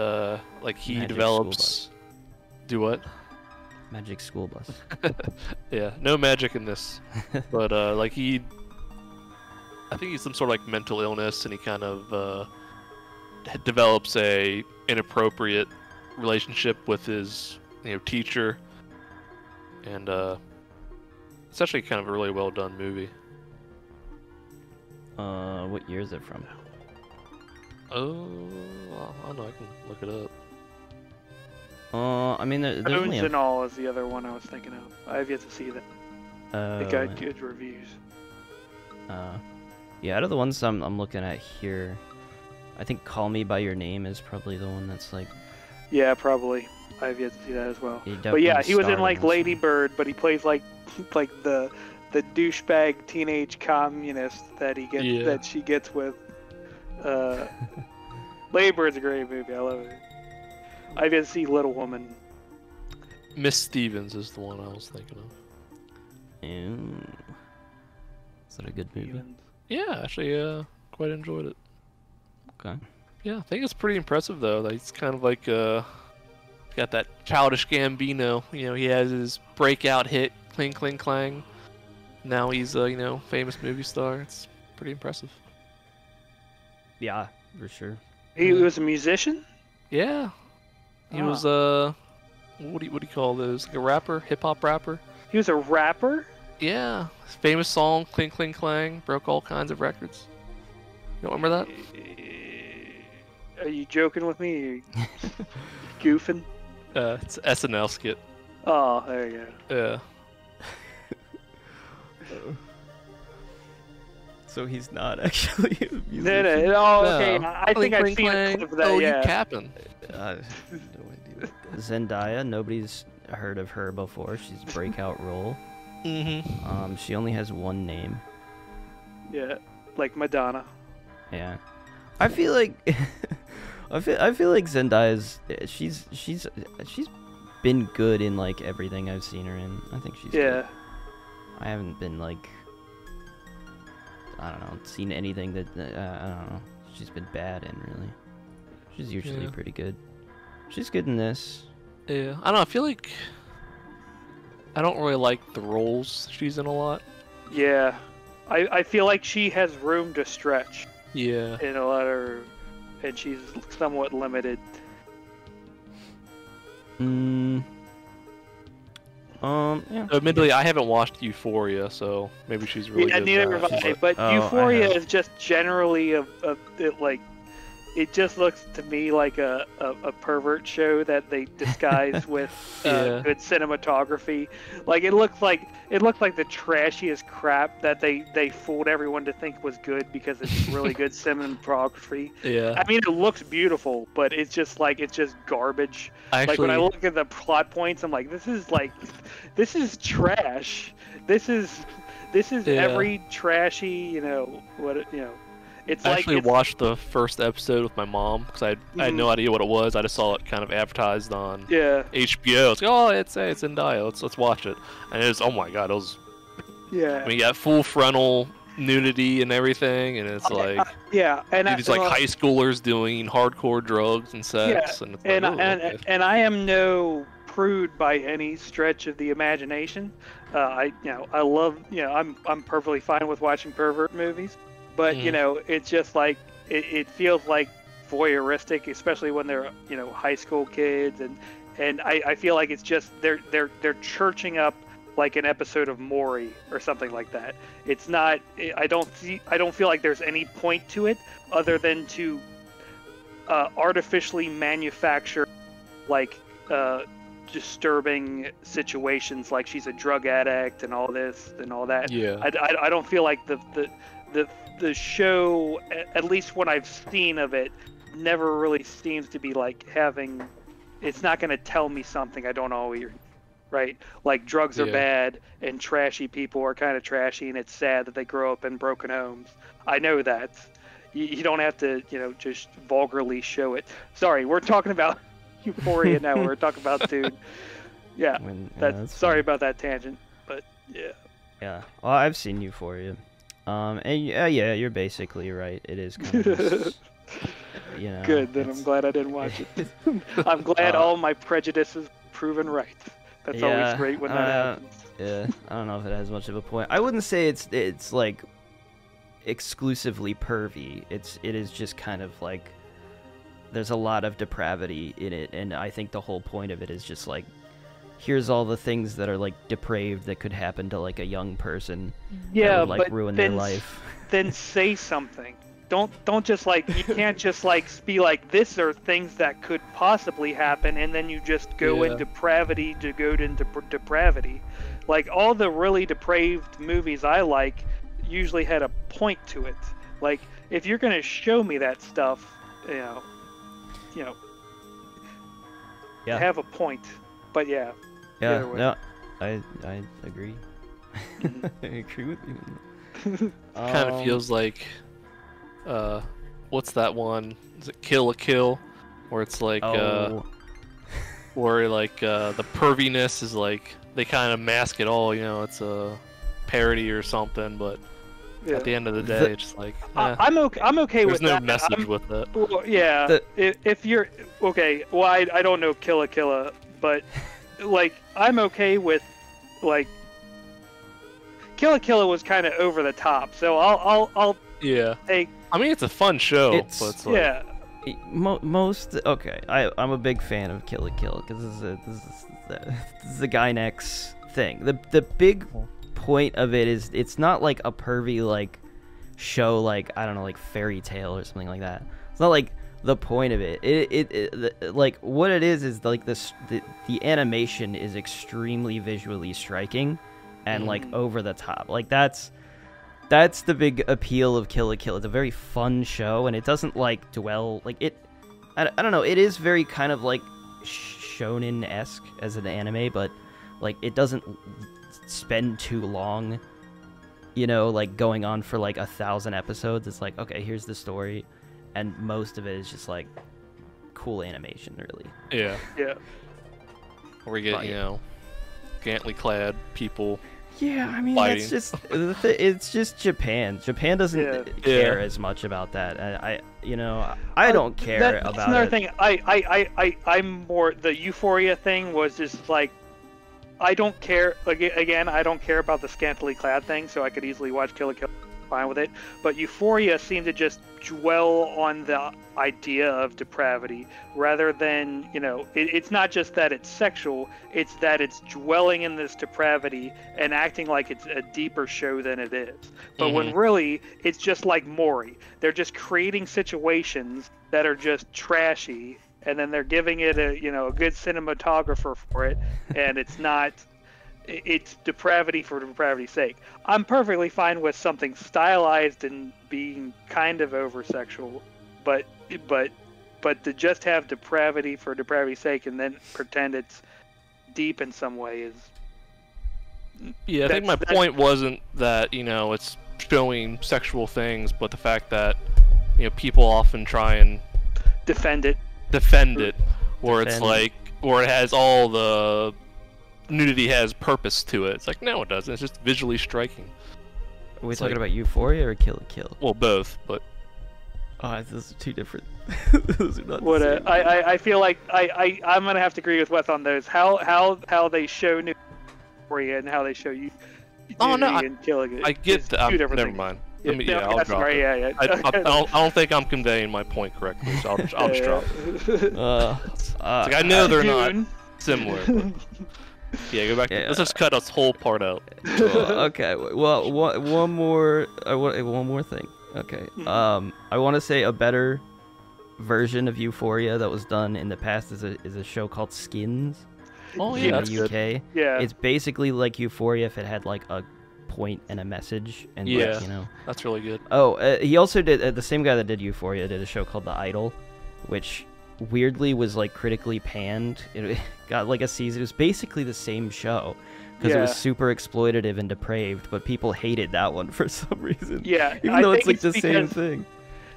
like he Magic develops. Do what? Magic school bus. Yeah, no magic in this, but like I think he's some sort of like mental illness, and he kind of develops a inappropriate relationship with his teacher, and it's actually kind of a really well done movie. What year is it from? Oh, well, I don't know. I can look it up. I mean, there's Bones only and All is the other one I was thinking of. I have yet to see that. It got good reviews. Yeah, out of the ones I'm looking at here, I think Call Me by Your Name is probably the one that's like. Yeah, probably. I have yet to see that as well. He But yeah, definitely he was in starred like this one. Lady Bird, but he plays like the douchebag teenage communist that he gets Yeah. that she gets with. Lady Bird's a great movie. I love it. I've yet to see Little Woman. Miss Stevens is the one I was thinking of. Ew. Is that a good movie? Stevens. Yeah, actually, quite enjoyed it. Okay. Yeah, I think it's pretty impressive though. That he's kind of like got that childish Gambino. He has his breakout hit, Cling Cling Clang. Now he's famous movie star. It's pretty impressive. Yeah, for sure. He was a musician. Yeah, he was what do you call those? Like a rapper, hip hop rapper. He was a rapper. Yeah, his famous song Cling Cling Clang broke all kinds of records. You don't remember that? Are you joking with me? Are you goofing? It's an SNL skit. Oh, there you go. Yeah. So he's not actually a musician? No. Oh, okay. No. I think I've seen a clip of that. Oh, yeah. you capping? No idea. Zendaya, nobody's heard of her before. She's a breakout role. Mm-hmm. She only has one name. Yeah, like Madonna. Yeah. I feel like I feel like Zendaya's she's been good in like everything I've seen her in. I think she's Yeah. good. I haven't been like I don't know, seen anything that I don't know. She's been bad in really. She's usually Yeah. pretty good. She's good in this. Yeah. I don't know. I feel like I don't really like the roles she's in a lot. Yeah. I feel like she has room to stretch Yeah. in a lot of, and she's somewhat limited. Yeah. Admittedly, I haven't watched Euphoria, so maybe she's really Yeah, good. neither at have that. I. But Oh, I Euphoria have. is just generally it just looks to me like a pervert show that they disguise with Yeah. good cinematography. Like it looked like the trashiest crap that they fooled everyone to think was good because it's really good cinematography. Yeah. I mean, it looks beautiful, but it's just garbage. Actually, Like when I look at the plot points, I'm like, this is trash. This is Yeah. every trashy, It's I like actually it's, watched the first episode with my mom because I had no idea what it was. I just saw it kind of advertised on yeah, HBO. It's like, oh, it's Zendaya. Let's watch it. And it was, oh my god, it was. yeah. I mean, you got full frontal nudity and everything, and it's like Yeah, and these like high schoolers doing hardcore drugs and sex, and it's like, and oh, okay. and I am no prude by any stretch of the imagination. I love I'm perfectly fine with watching pervert movies, but Mhm. it's just like it feels like voyeuristic, especially when they're high school kids, and I feel like it's just they're churching up like an episode of Maury or something like that. It's not. I don't feel like there's any point to it other than to artificially manufacture like disturbing situations, like she's a drug addict and all this and all that. Yeah. I don't feel like the show, at least what I've seen of it, never really seems to be like having. It's not going to tell me something I don't always. Right, like drugs are Yeah. bad and trashy people are kind of trashy, and it's sad that they grow up in broken homes. I know that. You don't have to, just vulgarly show it. Sorry, we're talking about Euphoria now. We're talking about Dune. Yeah, that's sorry about that tangent, but yeah. Yeah. Well, I've seen Euphoria. And yeah, you're basically right. It is kind of just, you know. Good. Then I'm it's- glad I didn't watch it. I'm glad all my prejudices proven right. That's always great when that happens. Yeah, I don't know if it has much of a point. I wouldn't say it's like exclusively pervy. It is just kind of like there's a lot of depravity in it, and I think the whole point of it is just like here's all the things that are like depraved that could happen to like a young person that Yeah, would like but ruin then their life. Then say something. Don't just like you can't just like be like this are things that could possibly happen and then you just go Yeah. into depravity to go into depravity. Like all the really depraved movies I like usually had a point to it. Like if you're gonna show me that stuff, you know, Yeah. have a point. But yeah, Yeah, either way. no, I agree. I agree with you. Kind of feels like, what's that one? Is it Kill la Kill? Where it's like, where like the perviness is like they kind of mask it all. You know, it's a parody or something, but Yeah. at the end of the day, it's just like I'm okay there's with no that. message with it. Well, yeah, if you're okay, well, I don't know Killa, but like I'm okay with like Killa was kind of over the top, so I'll Yeah. take I mean, it's a fun show, It's- but it's like, yeah. Most okay. I'm a big fan of Kill la Kill because this is the Guy Next thing. The big point of it is it's not like a pervy like show like I don't know like Fairy Tale or something like that. It's not like the point of it. Like what it is like the animation is extremely visually striking and like over the top. Like that's the big appeal of Kill la Kill. It's a very fun show, and it doesn't like dwell like it. I don't know. It is very kind of like shonen-esque as an anime, but like it doesn't spend too long. You know, like going on for like 1,000 episodes. It's like okay, here's the story, and most of it is just like cool animation, really. yeah. Yeah. Where we get But, you yeah. know, scantily clad people. Yeah, I mean Fighting. it's just it's just Japan. Japan doesn't Yeah. care Yeah. as much about that. I don't care That's about another it. thing. I'm more the Euphoria thing was just like I don't care. Like again, I don't care about the scantily clad thing, so I could easily watch Kill la Kill, fine with it. But Euphoria seemed to just dwell on the idea of depravity rather than it's not just that it's sexual, it's that it's dwelling in this depravity and acting like it's a deeper show than it is. But when really it's just like Maury, they're just creating situations that are just trashy and then they're giving it a good cinematographer for it, and it's depravity for depravity's sake. I'm perfectly fine with something stylized and being kind of over sexual, but to just have depravity for depravity's sake and then pretend it's deep in some way is Yeah, I think my point wasn't that, it's showing sexual things, but the fact that, people often try and defend it. defend it, where it's Defend. like, or it has all the nudity has purpose to it. It's like, no, it doesn't. It's just visually striking. Are we it's talking like- about Euphoria or Kill la Kill? Well, both, but Oh, those are two different. Those are not What the same. I feel like I'm gonna have to agree with Wes on those. How they show Euphoria and how they show you. Oh, no, and killing it. I get is that. two different Never things. mind. Yeah, I mean, no, yeah, I'll that's drop right, it. yeah. I don't think I'm conveying my point correctly, so I'll just drop it. It's like, I know they're not Dune. similar. But... Yeah, go back. Yeah. Let's just cut this whole part out. Well, okay. Well, one more thing. Okay. I want to say a better version of Euphoria that was done in the past is a show called Skins. Oh in yeah, that's the good. UK. Yeah. It's basically like Euphoria if it had like a point and a message and Yeah. like, That's really good. Oh, he also did the same guy that did Euphoria did a show called The Idol, which weirdly was like critically panned. It got like a season. It was basically the same show because it was Yeah. super exploitative and depraved, but people hated that one for some reason. Yeah, even I though it's think like the same because thing.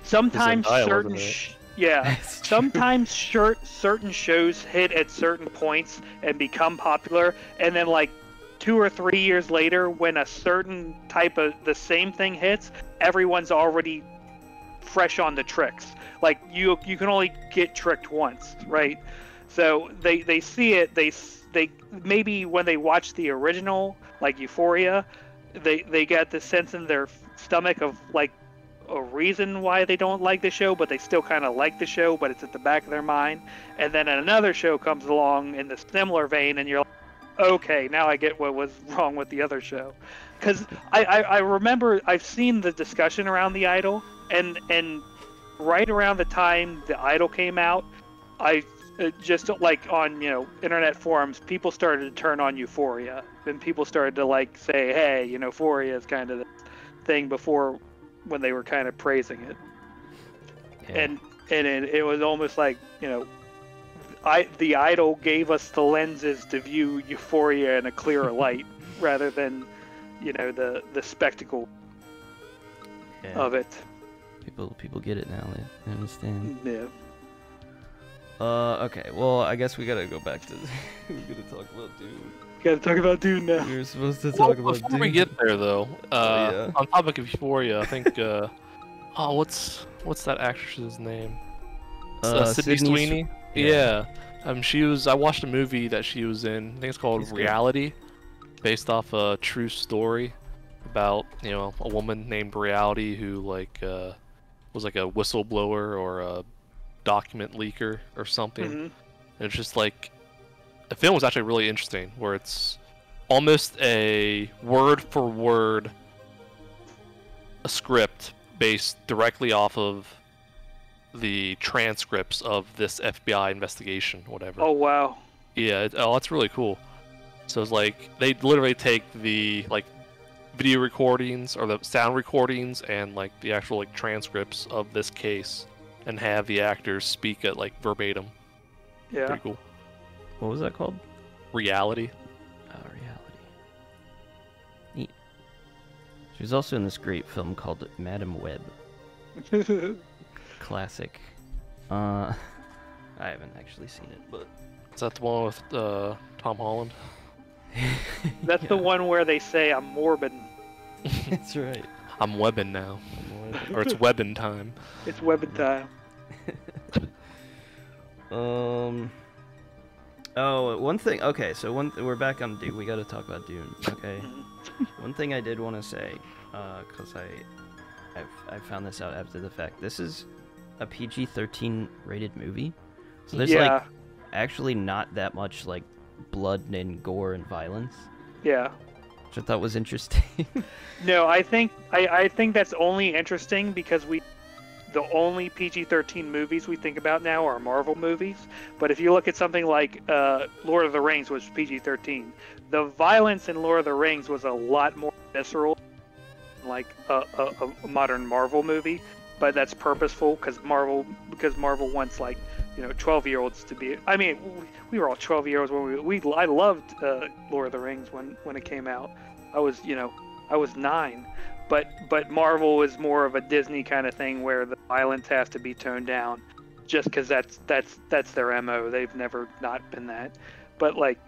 Sometimes Zendaya, certain wasn't it? yeah, It's true. sometimes certain shows hit at certain points and become popular, and then like 2 or 3 years later, when a certain type of the same thing hits, everyone's already fresh on the tricks. Like you can only get tricked once, right? So they see it. They maybe when they watch the original, like Euphoria, they get the sense in their stomach of like a reason why they don't like the show, but they still kind of like the show, but it's at the back of their mind. And then another show comes along in the similar vein, and you're like, okay, now I get what was wrong with the other show. Because I remember I've seen the discussion around The Idol, and right around the time The Idol came out, I just like on internet forums, people started to turn on Euphoria, and people started to like say, hey, Euphoria is kind of the thing before when they were kind of praising it. Yeah. And it was almost like The Idol gave us the lenses to view Euphoria in a clearer light rather than the spectacle of it. People get it now. They understand. Yeah. Okay. Well, I guess we gotta go back to. We're gonna talk about Dune. Gotta talk about Dune now. We were supposed to talk about before Dune. we get there, though, yeah. on topic of Euphoria, I think. What's that actress's name? Sydney Sweeney. Yeah. I watched a movie that she was in. I think it's called Reality, based off a true story about a woman named Reality who was like a whistleblower or a document leaker or something. Mm-hmm. And it's just like the film was actually really interesting, where it's almost a word for word a script based directly off of the transcripts of this FBI investigation, whatever. Oh wow. Yeah, that's really cool. So it's like they literally take the video recordings or the sound recordings and the actual transcripts of this case and have the actors speak it verbatim. Yeah. Pretty cool. What was that called? Reality. Reality. Neat. She was also in this great film called Madam Web. Classic. I haven't actually seen it, but Is that the one with Tom Holland? That's the one where they say I'm morbid. That's right. I'm webbing now. Or it's webbing time. It's webbing time. Oh, one thing. Okay, so we're back on Dune. We got to talk about Dune. Okay. One thing I did want to say, because I found this out after the fact. This is a PG-13 rated movie, so there's actually not that much blood and gore and violence. Yeah. Which I thought was interesting. No, I think that's only interesting because the only PG-13 movies we think about now are Marvel movies. But if you look at something like Lord of the Rings, which was PG-13, the violence in Lord of the Rings was a lot more visceral than a modern Marvel movie. But that's purposeful because Marvel wants 12-year-olds to be. I mean, we were all 12-year-olds when I loved Lord of the Rings when it came out. I was 9. But Marvel is more of a Disney kind of thing where the violence has to be toned down, just because that's their MO. They've never not been that. But Lord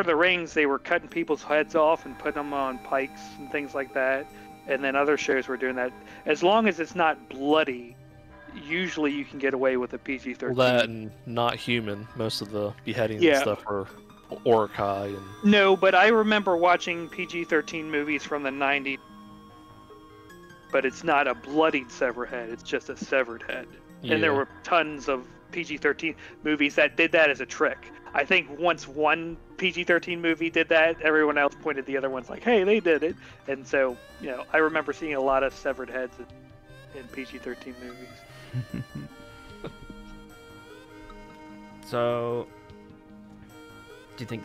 of the Rings, they were cutting people's heads off and putting them on pikes and things like that. And then other shows were doing that. As long as it's not bloody, usually you can get away with a PG-13. Well, that and not human. Most of the beheadings and stuff are Orkai and. No, but I remember watching PG-13 movies from the 90s. But it's not a bloodied severed head. It's just a severed head. Yeah. And there were tons of PG-13 movies that did that as a trick. I think once one PG-13 movie did that, everyone else pointed the other ones like, hey, they did it. And so, I remember seeing a lot of severed heads in PG-13 movies. So, do you think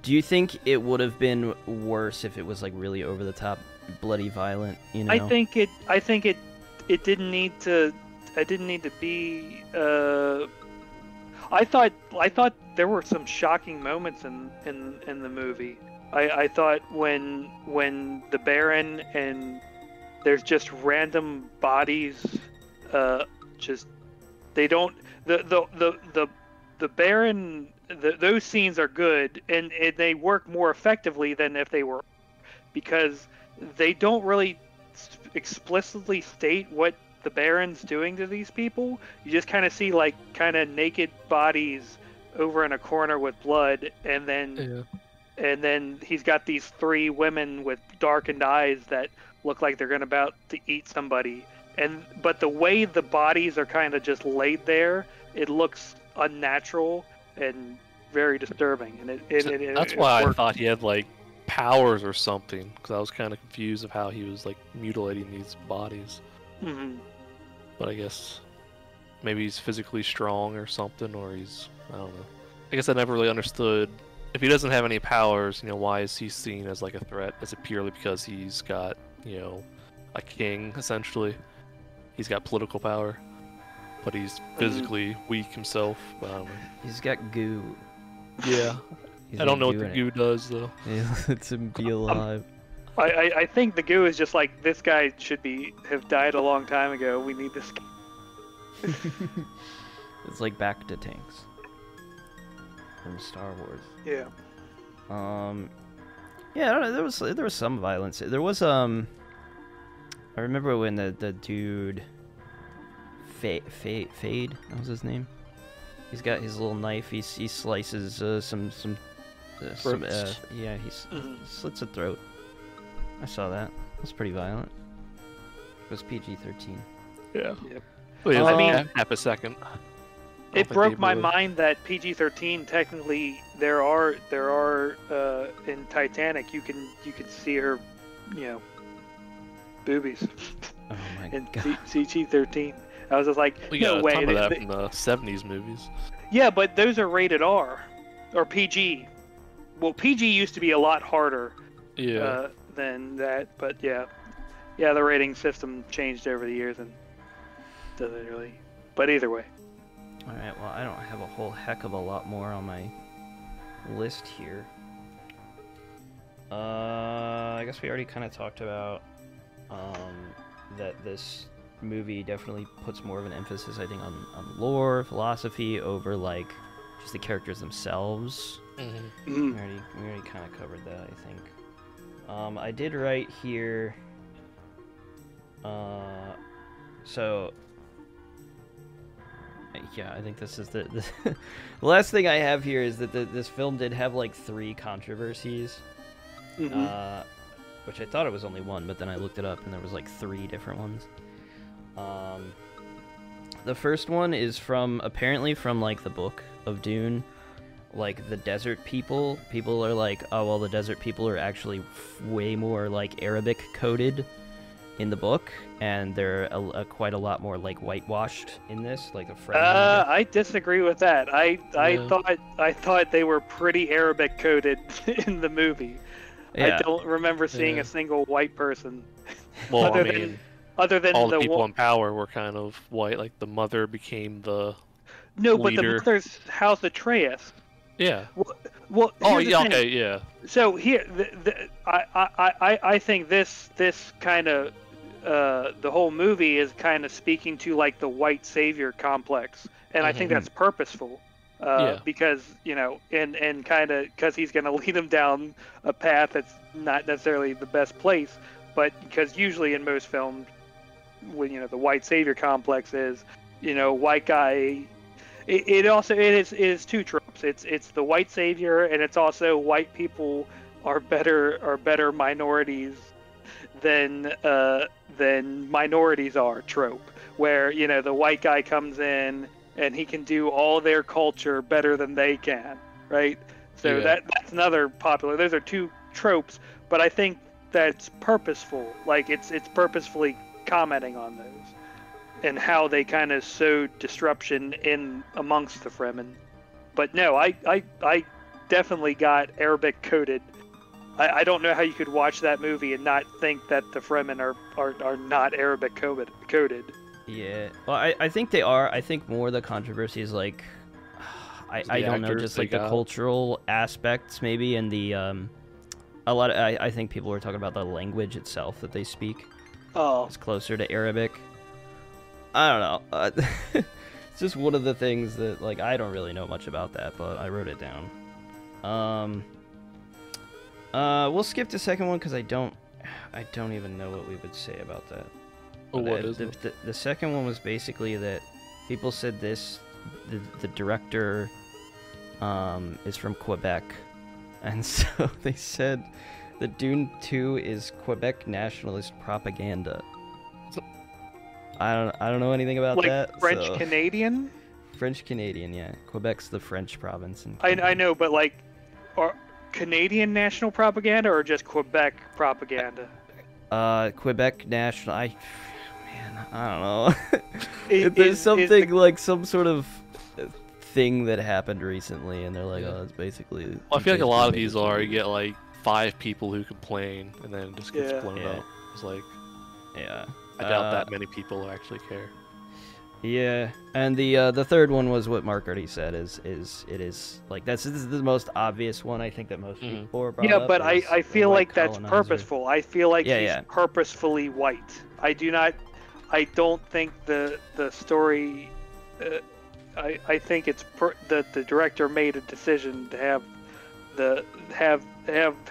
do you think it would have been worse if it was really over the top, bloody, violent, I think it didn't need to be I thought there were some shocking moments in the movie. I thought when the Baron and there's just random bodies, just they don't the Baron. Those scenes are good and they work more effectively than if they were, because they don't really explicitly state what the Baron's doing to these people. You just kind of see like kind of naked bodies over in a corner with blood, and then he's got these 3 women with darkened eyes that look like they're about to eat somebody. But the way the bodies are kind of just laid there, it looks unnatural and very disturbing. And that's why I thought he had like powers or something, because I was kind of confused of how he was like mutilating these bodies. Mm-hmm. But I guess maybe he's physically strong or something, or I don't know. I guess I never really understood, if he doesn't have any powers, why is he seen as like a threat? Is it purely because he's got, a king, essentially? He's got political power, but he's physically weak himself. But I don't know. He's got goo. Yeah. I don't know what the goo does, though. Yeah, lets him be alive. I think the goo is just like, this guy should have died a long time ago. We need this guy. It's like back to tanks from Star Wars. Yeah. Yeah, I don't know. There was some violence. There was I remember when the dude Fade, that was his name. He's got his little knife. He slices some yeah, he slits a throat. I saw that. It was pretty violent. It was PG-13. Yeah. Yep. Well, I mean, half a second. It broke my mind that PG-13 technically there are in Titanic you can see her, boobies. Oh my in god. CG-13. I was just like, We no got way. a ton of that from the 70s movies. Yeah, but those are rated R or PG. Well, PG used to be a lot harder than that, but yeah, the rating system changed over the years and doesn't really. But either way. All right. Well, I don't have a whole heck of a lot more on my list here. I guess we already kind of talked about that this movie definitely puts more of an emphasis, I think, on lore, philosophy over like just the characters themselves. Mm-hmm. We already kind of covered that, I think. I did write here. So yeah, I think this is the last thing I have here is that this film did have like 3 controversies. Mm-hmm. Which I thought it was only 1, but then I looked it up and there was like 3 different ones. The first one is apparently from like the book of Dune. Like the desert people are like, oh well, the desert people are actually way more like Arabic coded in the book, and they're quite a lot more like whitewashed in this, like the French. I disagree with that. I thought they were pretty Arabic coded in the movie. Yeah. I don't remember seeing a single white person. Well, other than all the people in power were kind of white. Like the mother became the but leader. the mother's House Atreus. Yeah. Well. Oh here's the yeah. thing. Okay. Yeah. So here, I think this kind of the whole movie is kind of speaking to like the white savior complex, and I think that's purposeful. Because and kind of because he's going to lead him down a path that's not necessarily the best place, but because usually in most films, when the white savior complex is, white guy, it is 2 tropes. It's the white savior, and it's also white people are better minorities than minorities are trope, where the white guy comes in and he can do all their culture better than they can, right? So that's another popular. Those are 2 tropes, but I think that's purposeful. Like it's purposefully commenting on those and how they kind of sowed disruption in amongst the Fremen. But no, I definitely got Arabic coded. I don't know how you could watch that movie and not think that the Fremen are not Arabic coded. Yeah, well, I think they are. I think more the controversy is like, I don't know, just like the cultural aspects maybe, and the a lot of I think people were talking about the language itself that they speak. Oh, it's closer to Arabic. I don't know. It's just one of the things that like I don't really know much about that, but I wrote it down. We'll skip the second one because I don't I don't even know what we would say about that. Oh, what is the, it? the second one was basically that people said the director is from Quebec, and so they said that Dune 2 is Quebec nationalist propaganda. I don't know anything about Like that. French so... Canadian. French Canadian, yeah. Quebec's the French province. I know, but like, are Canadian national propaganda or just Quebec propaganda? Quebec national. Man, I don't know. Is- There's is something the- like some sort of thing that happened recently, and they're like, Yeah. oh, it's basically. Well, I feel like a lot of these basically are you get like 5 people who complain, and then it just gets Yeah. blown Yeah. up. It's like Yeah. I doubt that many people actually care. Yeah, and the third one was what Mark already said. Is like this is the most obvious one I think that most Mhm. people are brought Yeah, up but is I the feel white like that's colonizer. purposeful. I feel like Yeah, he's yeah. purposefully white. I don't think the story. I think it's that the director made a decision to have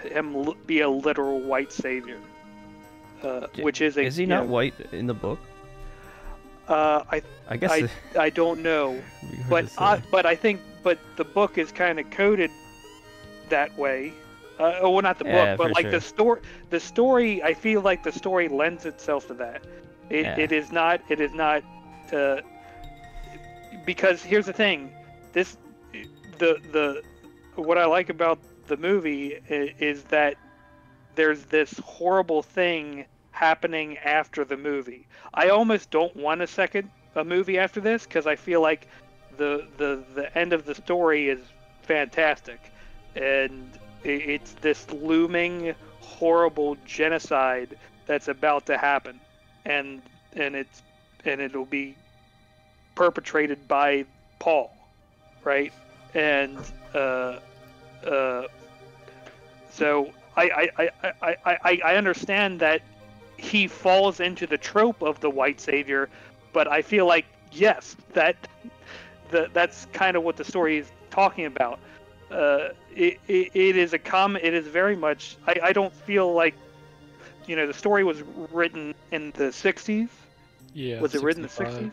him be a literal white savior, which is a. Is he you not know, white in the book? I I guess. I don't know, but the book is kind of coded that way. Well, not the Yeah, book, but for like sure. the story. I feel like the story lends itself to that. Yeah. It is not. Because here's the thing, the what I like about the movie is that there's this horrible thing happening after the movie. I almost don't want a movie after this because I feel like the end of the story is fantastic, and it's this looming horrible genocide that's about to happen, and it'll be perpetrated by Paul, right? And so I understand that he falls into the trope of the white savior, but I feel like yes, that's kind of what the story is talking about. It is very much. I don't feel like the story was written in the 60s. Yeah. Was it written in the 65. 60s?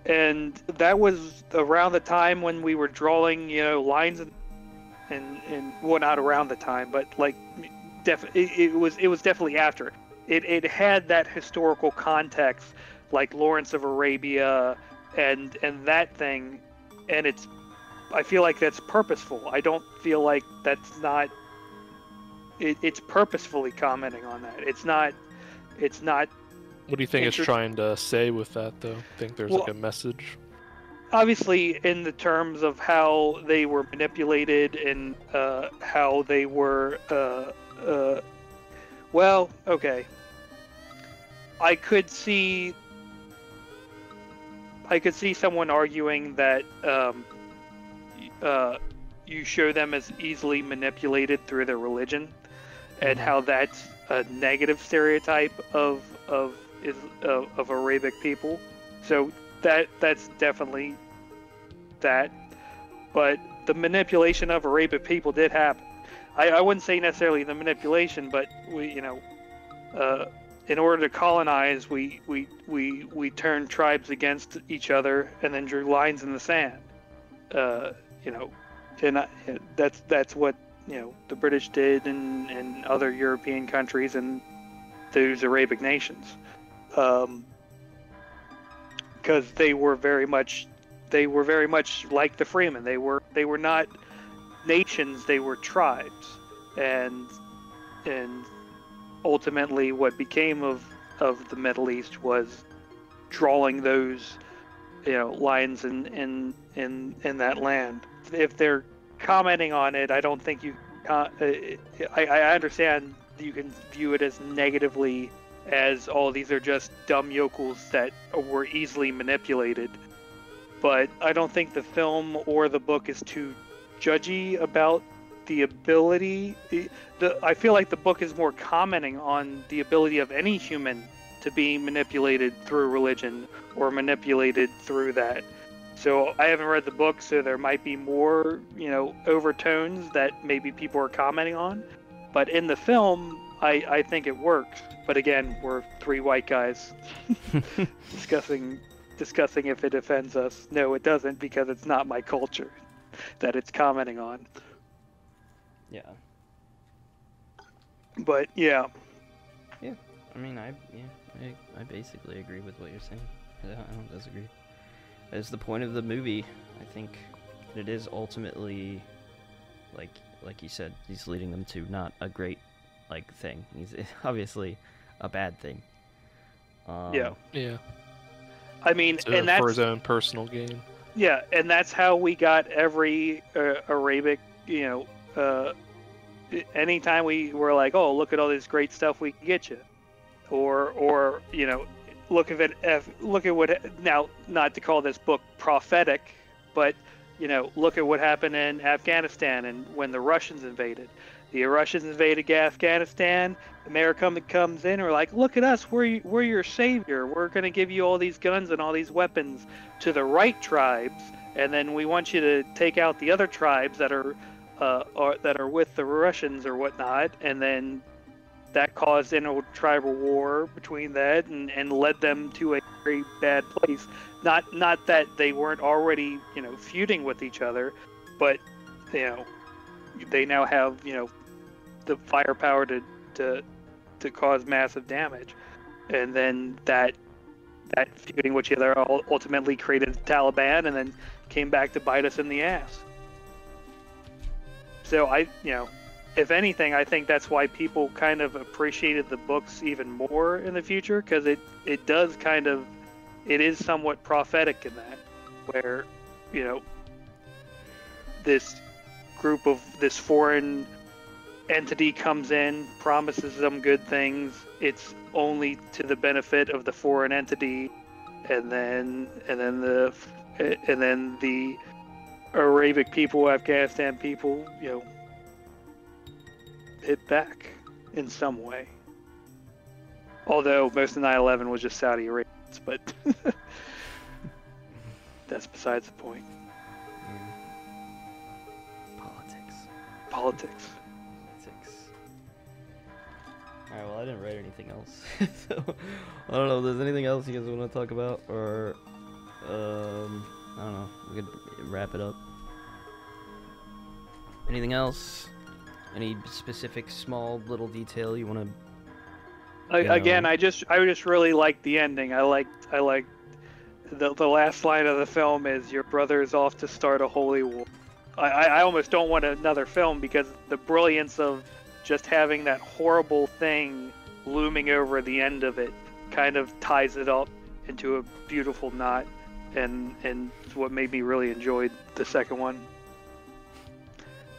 And that was around the time when we were drawing, lines and well, not around the time, but like, it was definitely after. It had that historical context, like Lawrence of Arabia, and that thing, and I feel like that's purposeful. I don't feel like that's not. It's purposefully commenting on that. It's not. What do you think it's Inter- trying to say with that, though? Think there's like a message? Obviously, in the terms of how they were manipulated and how they were. Well, okay. I could see someone arguing that you show them as easily manipulated through their religion, and how that's a negative stereotype of Arabic people. So that's definitely that. But the manipulation of Arabic people did happen. I wouldn't say necessarily the manipulation, but we, in order to colonize, we turned tribes against each other and then drew lines in the sand. And that's what the British did and other European countries and those Arabic nations, because they were very much like the Freemen. They were not nations, they were tribes, and ultimately what became of the Middle East was drawing those lines in that land. If they're commenting on it, I don't think you I understand you can view it as negatively, as these are just dumb yokels that were easily manipulated, but I don't think the film or the book is too judgy about the ability. I feel like the book is more commenting on the ability of any human to be manipulated through religion or manipulated through that. So I haven't read the book, so there might be more, overtones that maybe people are commenting on. But in the film, I think it works. But again, we're three white guys discussing if it offends us. No, it doesn't, because it's not my culture that it's commenting on. Yeah. But yeah. Yeah. I mean, I basically agree with what you're saying. I don't disagree. That's the point of the movie. I think it is ultimately, like you said, he's leading them to not a great thing. He's obviously a bad thing. Yeah. I mean, and that's for his own personal gain. Yeah, and that's how we got every Arabic, anytime we were like, oh, look at all this great stuff we can get you, or look at what, now, not to call this book prophetic, but look at what happened in Afghanistan and when the Russians invaded. The Russians invaded Afghanistan. America comes in and we're like, look at us, we're your savior. We're going to give you all these guns and all these weapons to the right tribes, and then we want you to take out the other tribes that are with the Russians or whatnot, and then that caused intertribal war between that and led them to a very bad place. Not that they weren't already feuding with each other, but they now have the firepower to cause massive damage, and then that feuding with each other ultimately created the Taliban, and then came back to bite us in the ass. So if anything, I think that's why people kind of appreciated the books even more in the future, because it does it is somewhat prophetic in that, where this group of this foreign entity comes in, promises them good things. It's only to the benefit of the foreign entity, and then the Arabic people, Afghanistan people, hit back in some way. Although most of 9/11 was just Saudi Arabians, but that's besides the point. Politics. Alright, well, I didn't write anything else. So, I don't know if there's anything else you guys want to talk about, or, I don't know, we could wrap it up. Anything else? Any specific small little detail you want to... Again, I just really liked the ending. I liked the last line of the film is, your brother is off to start a holy war. I almost don't want another film, because the brilliance of just having that horrible thing looming over the end of it kind of ties it up into a beautiful knot, and what made me really enjoy the second one.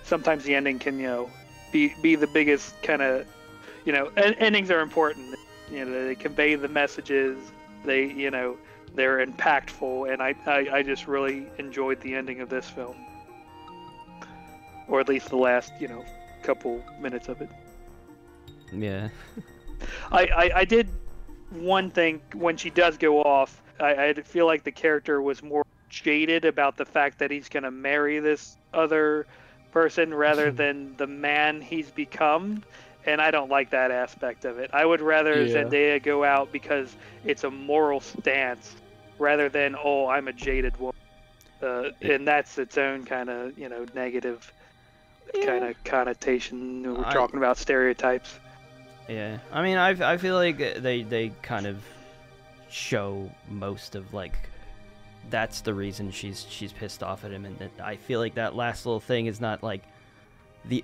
Sometimes the ending can be the biggest kind of endings are important. They convey the messages, they're impactful, and I just really enjoyed the ending of this film, or at least the last couple minutes of it. Yeah. I did one thing when she does go off. I feel like the character was more jaded about the fact that he's going to marry this other person rather than the man he's become, and I don't like that aspect of it. I would rather Zendaya go out because it's a moral stance rather than, oh, I'm a jaded woman. And that's its own kind of negative kind of connotation. We're talking about stereotypes. Yeah, I mean, I feel like they kind of show most of that's the reason she's pissed off at him, and that I feel like that last little thing is not the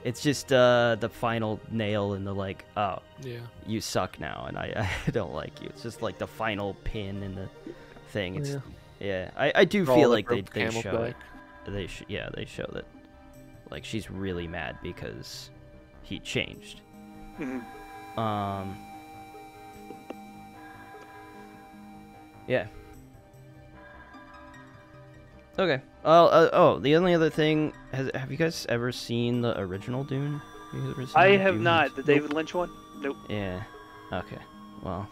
it's just the final nail in the oh yeah, you suck now and I don't like you. It's just the final pin in the thing. It's I do feel like they show it. They show that she's really mad because he changed. Mm-hmm. Yeah. Okay. The only other thing, have you guys ever seen the original Dune? I have not. The David Lynch one? Nope. Yeah. Okay. Well,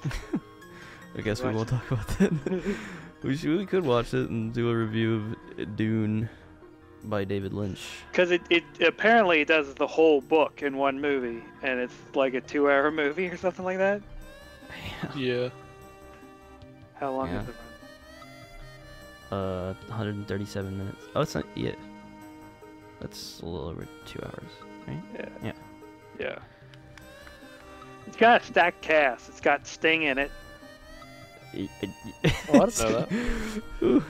I guess we won't talk about that. We could watch it and do a review of Dune. by David Lynch. Because it apparently does the whole book in one movie, and it's like a 2-hour movie or something like that. Yeah. How long Yeah. is it run? 137 minutes. Oh, it's not. Yeah. That's a little over 2 hours, right? Yeah. Yeah. It's got a stacked cast. It's got Sting in it. Oh, I didn't know that.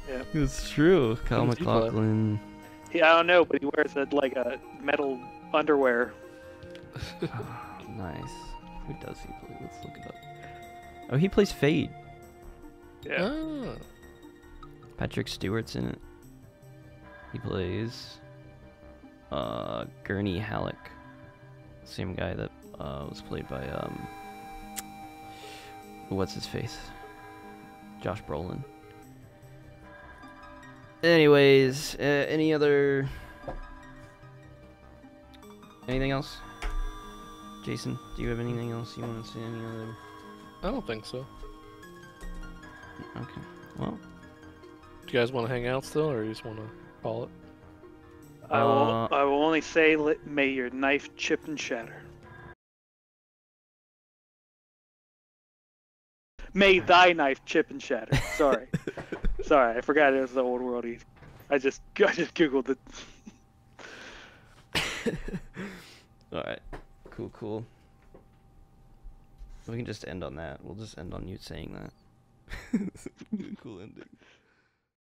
Yeah. It's true. Kyle Who does he play? MacLachlan. I don't know, but he wears like a metal underwear. Nice. Who does he play? Let's look it up. Oh, he plays Fade. Yeah. Ah. Patrick Stewart's in it. He plays Gurney Halleck. Same guy that was played by what's his face? Josh Brolin. Anyways, anything else? Jason, do you have anything else you want to say? Any other? I don't think so. Okay. Well, Do you guys want to hang out still, or you just want to call it? I will only say, may your knife chip and shatter. May thy knife chip and shatter. Sorry. Sorry, I forgot it was the old worldy. I just googled it. all right. Cool. We can just end on that. We'll just end on you saying that. Cool ending.